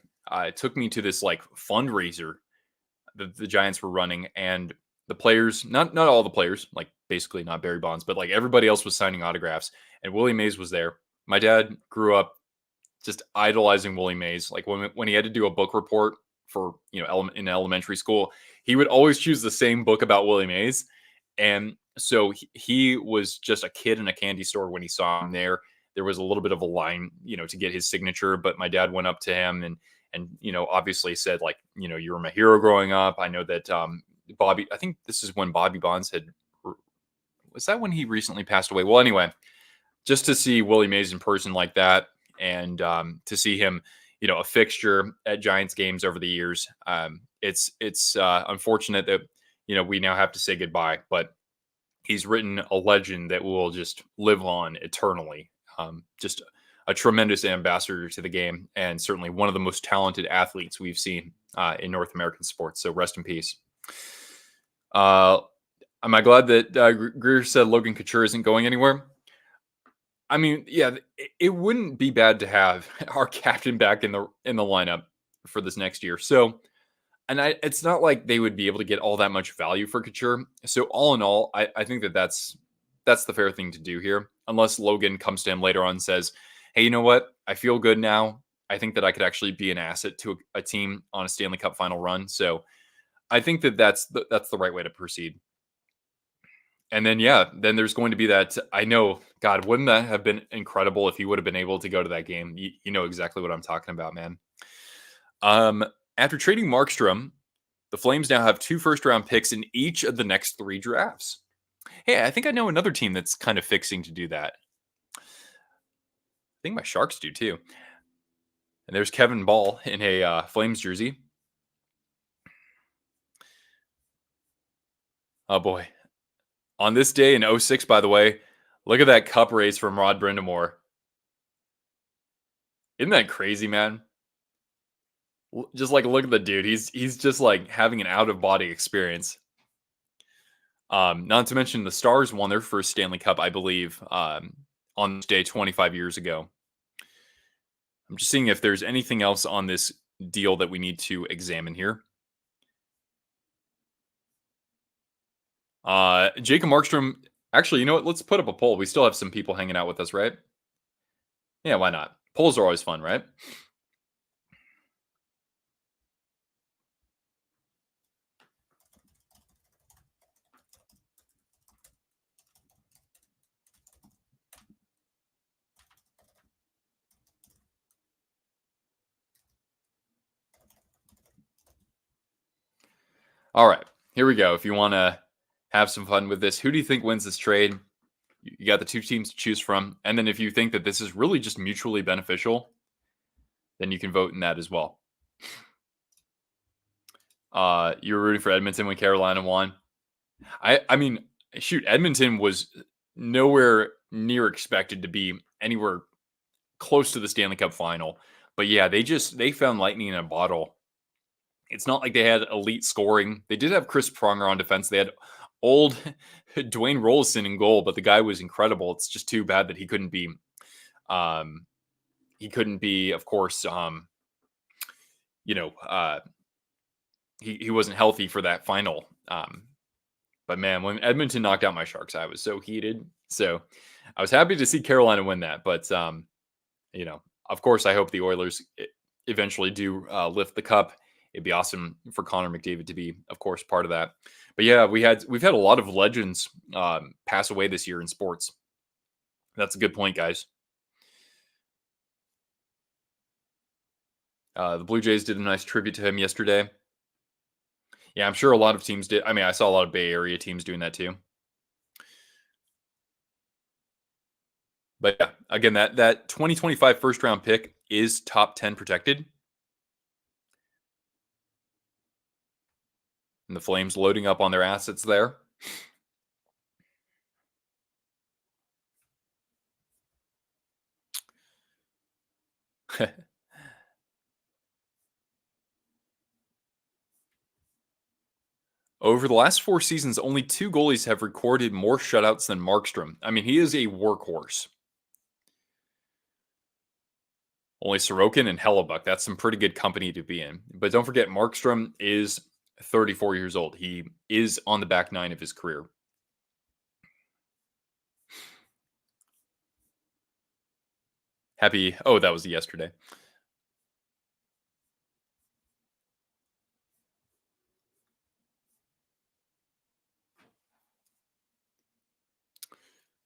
took me to this like fundraiser that the Giants were running, and the players, not all the players, like basically not Barry Bonds, but like everybody else was signing autographs, and Willie Mays was there. My dad grew up just idolizing Willie Mays. Like when he had to do a book report for in elementary school, he would always choose the same book about Willie Mays, and so he was just a kid in a candy store when he saw him there. There was a little bit of a line, to get his signature, but my dad went up to him and obviously said, like, you were my hero growing up. I know that Bobby. I think this is when Bobby Bonds was that when he recently passed away. Well, anyway, just to see Willie Mays in person like that, and to see him, a fixture at Giants games over the years. It's unfortunate that we now have to say goodbye, but he's written a legend that will just live on eternally. Just a tremendous ambassador to the game, and certainly one of the most talented athletes we've seen in North American sports. So rest in peace. Am I glad that Greer said Logan Couture isn't going anywhere? I mean, yeah, it wouldn't be bad to have our captain back in the lineup for this next year. So, and it's not like they would be able to get all that much value for Couture. So, all in all, I think that's the fair thing to do here, unless Logan comes to him later on and says, "Hey, you know what? I feel good now. I think that I could actually be an asset to a team on a Stanley Cup final run." So, I think that's the right way to proceed. And then, yeah, then there's going to be that. I know, God, wouldn't that have been incredible if he would have been able to go to that game? You know exactly what I'm talking about, man. Um, After trading Markstrom, the Flames now have 2 first-round picks in each of the next 3 drafts. Hey, I think I know another team that's kind of fixing to do that. I think my Sharks do too. And there's Kevin Ball in a Flames jersey. Oh boy. On this day in 06, by the way, look at that cup race from Rod Brindamore. Isn't that crazy, man? Just like look at the dude. He's just like having an out of body experience. Not to mention the Stars won their first Stanley Cup, I believe, on this day 25 years ago. I'm just seeing if there's anything else on this deal that we need to examine here. Jacob Markstrom. Actually, you know what? Let's put up a poll. We still have some people hanging out with us, right? Yeah, why not? Polls are always fun, right? All right, here we go. If you want to have some fun with this, who do you think wins this trade? You got the two teams to choose from. And then if you think that this is really just mutually beneficial, then you can vote in that as well. You were rooting for Edmonton when Carolina won. I mean, shoot, Edmonton was nowhere near expected to be anywhere close to the Stanley Cup final. But yeah, they found lightning in a bottle. It's not like they had elite scoring. They did have Chris Pronger on defense. They had old Dwayne Rollison in goal, but the guy was incredible. It's just too bad that he couldn't be, of course, he wasn't healthy for that final. But man, when Edmonton knocked out my Sharks, I was so heated. So I was happy to see Carolina win that. But of course, I hope the Oilers eventually do lift the cup. It'd be awesome for Connor McDavid to be, of course, part of that. But yeah, we've had a lot of legends pass away this year in sports. That's a good point, guys. The Blue Jays did a nice tribute to him yesterday. Yeah, I'm sure a lot of teams did. I mean, I saw a lot of Bay Area teams doing that too. But yeah, again, that 2025 first round pick is top 10 protected. And the Flames loading up on their assets there. Over the last 4 seasons, only 2 goalies have recorded more shutouts than Markstrom. I mean, he is a workhorse. Only Sorokin and Hellebuck. That's some pretty good company to be in. But don't forget, Markstrom is 34 years old. He is on the back 9 of his career. That was yesterday.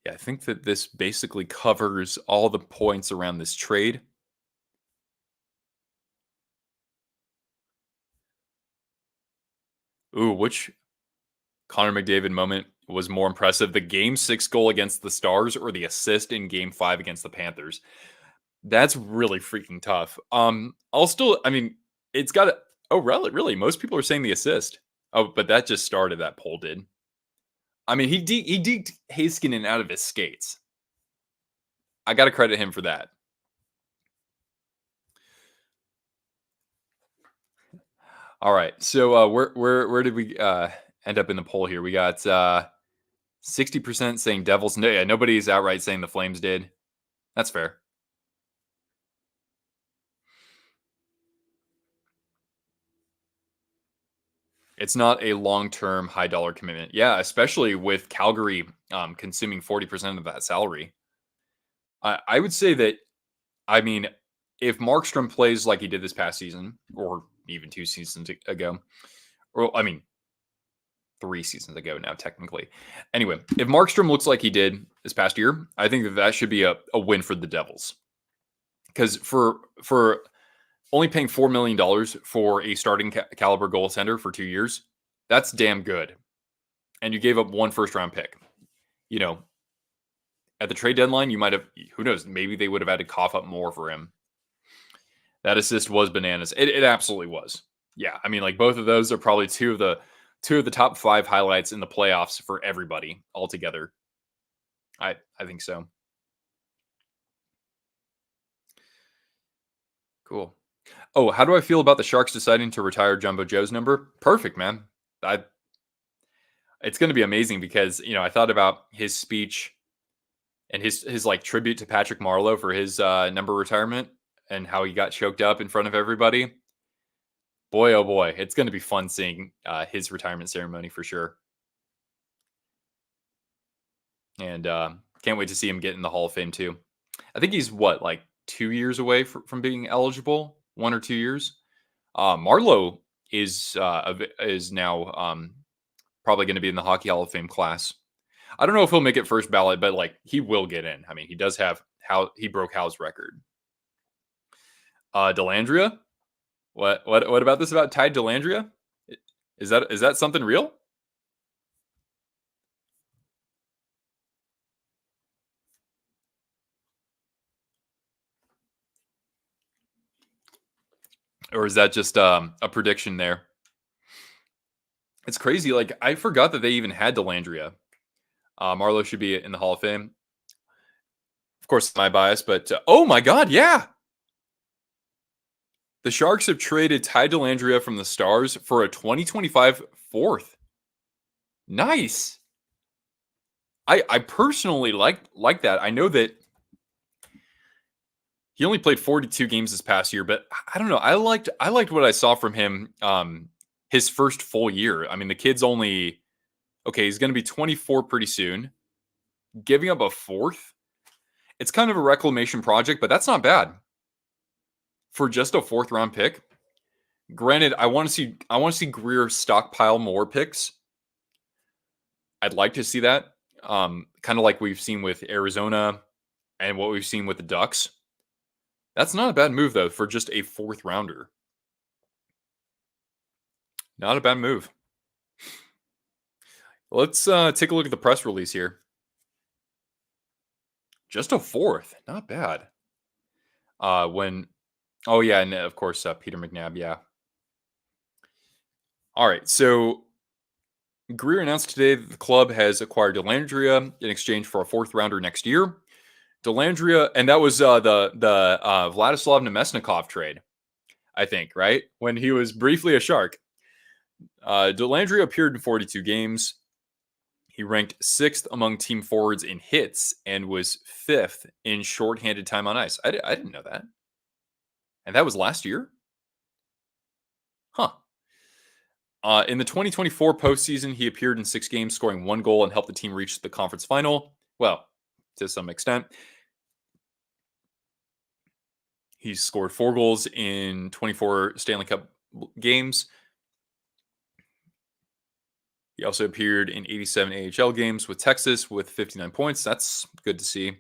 Yeah, I think that this basically covers all the points around this trade. Ooh, which Connor McDavid moment was more impressive? The Game 6 goal against the Stars or the assist in Game 5 against the Panthers? That's really freaking tough. It's got really? Most people are saying the assist. Oh, but that just started, that poll did. I mean, he deked Heiskanen out of his skates. I got to credit him for that. All right. So where did we end up in the poll here? We got 60% saying Devils. No, yeah, nobody's outright saying the Flames did. That's fair. It's not a long-term high-dollar commitment. Yeah, especially with Calgary consuming 40% of that salary. I would say that, I mean, if Markstrom plays like he did this past season, or even 2 seasons ago, or I mean, 3 seasons ago now, technically. Anyway, if Markstrom looks like he did this past year, I think that should be a win for the Devils. Because for only paying $4 million for a starting caliber goaltender for 2 years, that's damn good. And you gave up 1 first-round pick. At the trade deadline, you might have, who knows, maybe they would have had to cough up more for him. That assist was bananas. It absolutely was. Yeah, I mean, like, both of those are probably two of the top 5 highlights in the playoffs for everybody altogether. I think so. Cool. Oh, how do I feel about the Sharks deciding to retire Jumbo Joe's number? Perfect, man. It's going to be amazing because, I thought about his speech and his like tribute to Patrick Marleau for his number retirement and how he got choked up in front of everybody. Boy, oh boy, it's going to be fun seeing his retirement ceremony for sure. And can't wait to see him get in the Hall of Fame too. I think he's 2 years away from being eligible, 1 or 2 years. Marleau is now probably going to be in the Hockey Hall of Fame class. I don't know if he'll make it first ballot, but he will get in. I mean, he does have he broke Hal's record. Dellandrea, what about this about Ty Dellandrea? Is that something real? Or is that just a prediction there? It's crazy. Like, I forgot that they even had Dellandrea. Marlowe should be in the Hall of Fame. Of course, my bias, but oh my God, yeah. The Sharks have traded Ty Dellandrea from the Stars for a 2025 fourth. Nice. I personally like that. I know that he only played 42 games this past year, but I don't know. I liked what I saw from him his first full year. I mean, the kid's only okay, he's going to be 24 pretty soon. Giving up a fourth, it's kind of a reclamation project, but that's not bad for just a fourth round pick. Granted, I want to see Greer stockpile more picks. I'd like to see that, kind of like we've seen with Arizona and what we've seen with the Ducks. That's not a bad move though for just a fourth rounder. Not a bad move. Let's take a look at the press release here. Just a fourth, not bad. Oh yeah, and of course Peter McNabb, yeah. All right, so Greer announced today that the club has acquired Dellandrea in exchange for a fourth rounder next year. Dellandrea, and that was the Vladislav Nemesnikov trade, I think, right? When he was briefly a Shark. Dellandrea appeared in 42 games. He ranked 6th among team forwards in hits and was 5th in shorthanded time on ice. I didn't know that. And that was last year? Huh. In the 2024 postseason, he appeared in 6 games, scoring 1 goal and helped the team reach the conference final. Well, to some extent. He scored 4 goals in 24 Stanley Cup games. He also appeared in 87 AHL games with Texas with 59 points. That's good to see.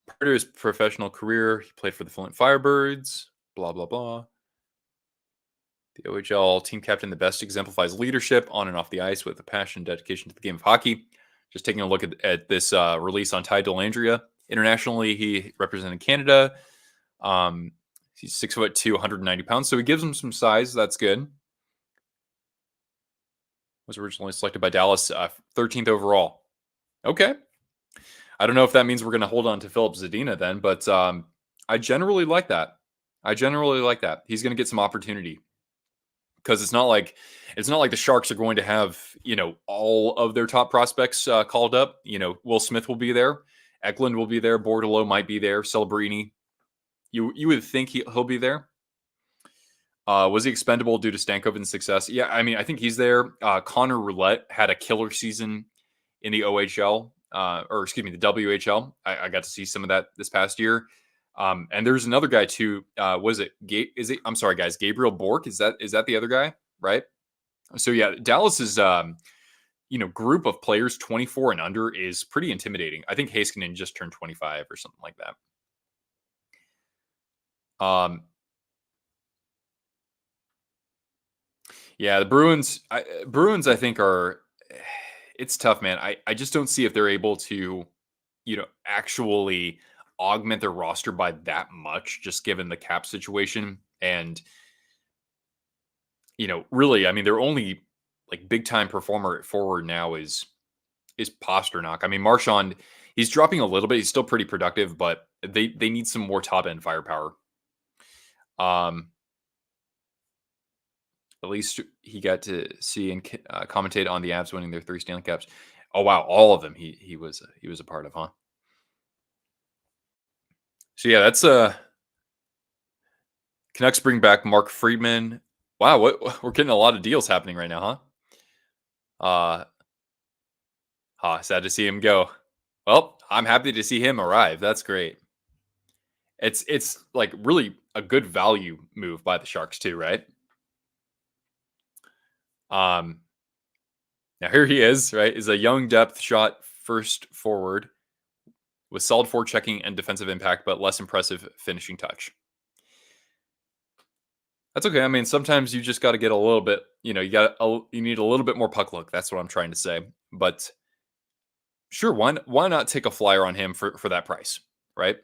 Prior to his professional career, he played for the Flint Firebirds, blah, blah, blah. The OHL team captain, the best, exemplifies leadership on and off the ice with a passion and dedication to the game of hockey. Just taking a look at this release on Ty Dellandrea. Internationally, he represented Canada. He's 6'2", 190 pounds, so he gives him some size. That's good. Was originally selected by Dallas, 13th overall. Okay. I don't know if that means we're going to hold on to Philip Zadina then, but I generally like that. He's going to get some opportunity because it's not like the Sharks are going to have, all of their top prospects called up. Will Smith will be there. Eklund will be there. Bordelot might be there. Celebrini. You would think he'll be there. Was he expendable due to Stankoven's success? Yeah, I mean, I think he's there. Connor Roulette had a killer season in the OHL, the WHL. I got to see some of that this past year. And there's another guy too. I'm sorry, guys. Gabriel Bork. Is that the other guy? Right. So yeah, Dallas's group of players 24 and under is pretty intimidating. I think Heiskanen just turned 25 or something like that. Yeah, the Bruins, I think it's tough, man. I just don't see if they're able to, actually augment their roster by that much, just given the cap situation. And, really, I mean, their only like big time performer at forward now is Pasternak. I mean, Marchand, he's dropping a little bit. He's still pretty productive, but they need some more top end firepower. At least he got to see and commentate on the Avs winning their 3 Stanley Cups. Oh wow, all of them he was a part of, huh? So yeah, that's Canucks bring back Mark Friedman. Wow, we're getting a lot of deals happening right now, huh? Sad to see him go. Well, I'm happy to see him arrive. That's great. It's like really a good value move by the Sharks too, right? Now here he is, right? Is a young depth shot first forward with solid forechecking and defensive impact, but less impressive finishing touch. That's okay. I mean, sometimes you just got to get a little bit, you need a little bit more puck luck. That's what I'm trying to say. But sure, why not take a flyer on him for that price, right?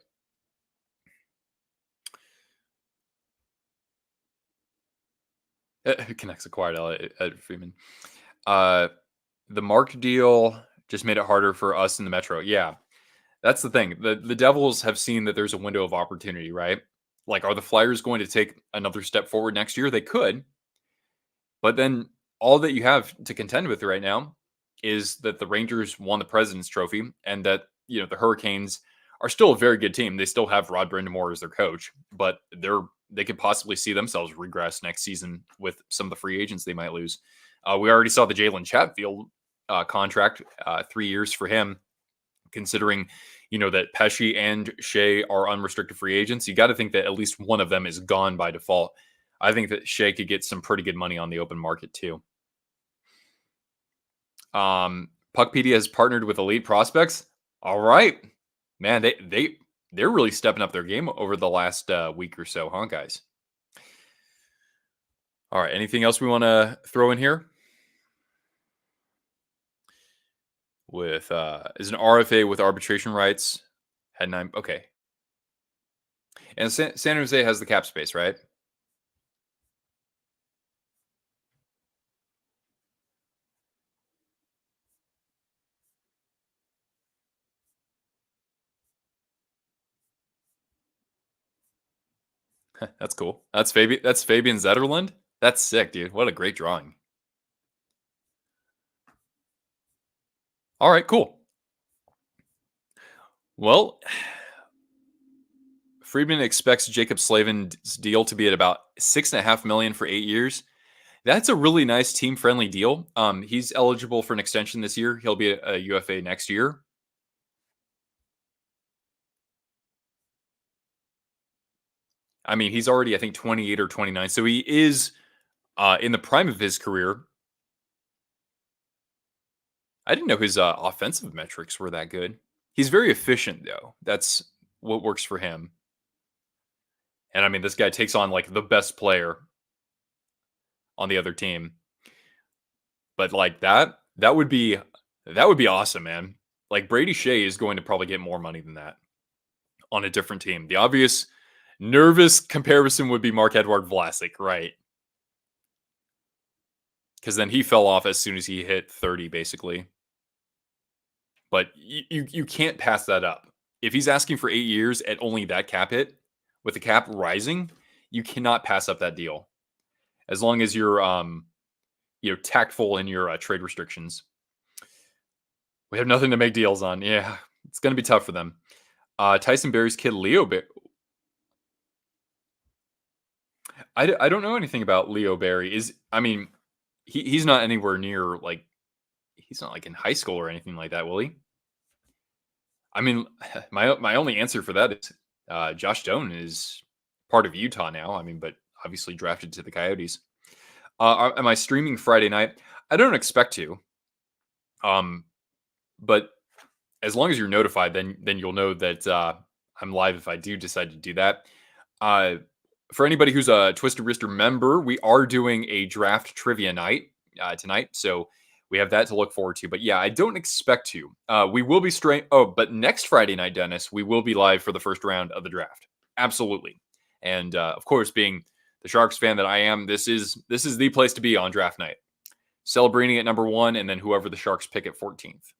Who connects acquired Ed Freeman. The Mark deal just made it harder for us in the Metro. Yeah, that's the thing. The Devils have seen that there's a window of opportunity, right? Like, are the Flyers going to take another step forward next year? They could, but then all that you have to contend with right now is that the Rangers won the President's Trophy, and that the Hurricanes are still a very good team. They still have Rod Brind'Amour as their coach, but they could possibly see themselves regress next season with some of the free agents they might lose. We already saw the Jalen Chatfield contract, 3 years for him. Considering, that Pesci and Shea are unrestricted free agents, you got to think that at least one of them is gone by default. I think that Shea could get some pretty good money on the open market too. Puckpedia has partnered with Elite Prospects. All right, man, they're really stepping up their game over the last week or so, huh, guys? All right, anything else we want to throw in here? With is an RFA with arbitration rights. Had 9. Okay. And San Jose has the cap space, right? That's cool. That's Fabian Zetterlund. That's sick, dude. What a great drawing. All right, cool. Well, Friedman expects Jacob Slavin's deal to be at about $6.5 million for 8 years. That's a really nice team-friendly deal. He's eligible for an extension this year. He'll be a UFA next year. I mean, he's already, I think, 28 or 29. So he is in the prime of his career. I didn't know his offensive metrics were that good. He's very efficient, though. That's what works for him. And I mean, this guy takes on like the best player on the other team. But like that would be awesome, man. Like Brady Shea is going to probably get more money than that on a different team. The obvious nervous comparison would be Marc-Edouard Vlasic, right? Because then he fell off as soon as he hit 30, basically. But you can't pass that up. If he's asking for 8 years at only that cap hit, with the cap rising, you cannot pass up that deal. As long as you're tactful in your trade restrictions. We have nothing to make deals on. Yeah, it's going to be tough for them. Tyson Berry's kid, Leo Berry. I don't know anything about Leo Berry. He's not anywhere near, like, he's not like in high school or anything like that, will he? I mean, my only answer for that is Josh Doan is part of Utah now. I mean, but obviously drafted to the Coyotes. Am I streaming Friday night? I don't expect to. But as long as you're notified, then you'll know that I'm live if I do decide to do that. For anybody who's a Twisted Wrister member, we are doing a draft trivia night tonight, so we have that to look forward to. But yeah, I don't expect to. We will be straight. Oh, but next Friday night, Dennis, we will be live for the first round of the draft. Absolutely, and of course, being the Sharks fan that I am, this is the place to be on draft night. Celebrini at number 1, and then whoever the Sharks pick at 14th.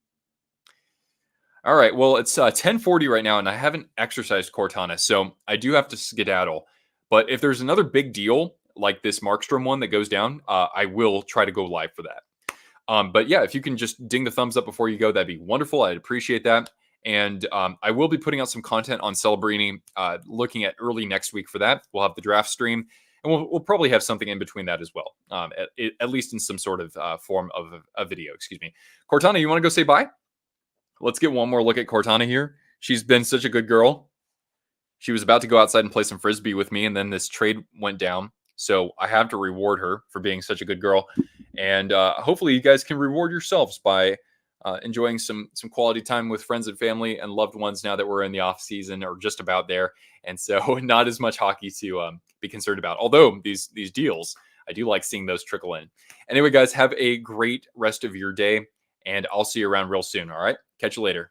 All right, well, it's 10:40 right now, and I haven't exercised Cortana, so I do have to skedaddle. But if there's another big deal like this Markstrom one that goes down, I will try to go live for that. But yeah, if you can just ding the thumbs up before you go, that'd be wonderful. I'd appreciate that. And I will be putting out some content on Celebrini, looking at early next week for that. We'll have the draft stream, and we'll probably have something in between that as well, at least in some sort of form of a video. Excuse me. Cortana, you want to go say bye? Let's get one more look at Cortana here. She's been such a good girl. She was about to go outside and play some Frisbee with me, and then this trade went down. So I have to reward her for being such a good girl. And hopefully you guys can reward yourselves by enjoying some quality time with friends and family and loved ones now that we're in the off season or just about there, and so not as much hockey to be concerned about. Although these deals, I do like seeing those trickle in. Anyway, guys, have a great rest of your day, and I'll see you around real soon. All right, catch you later.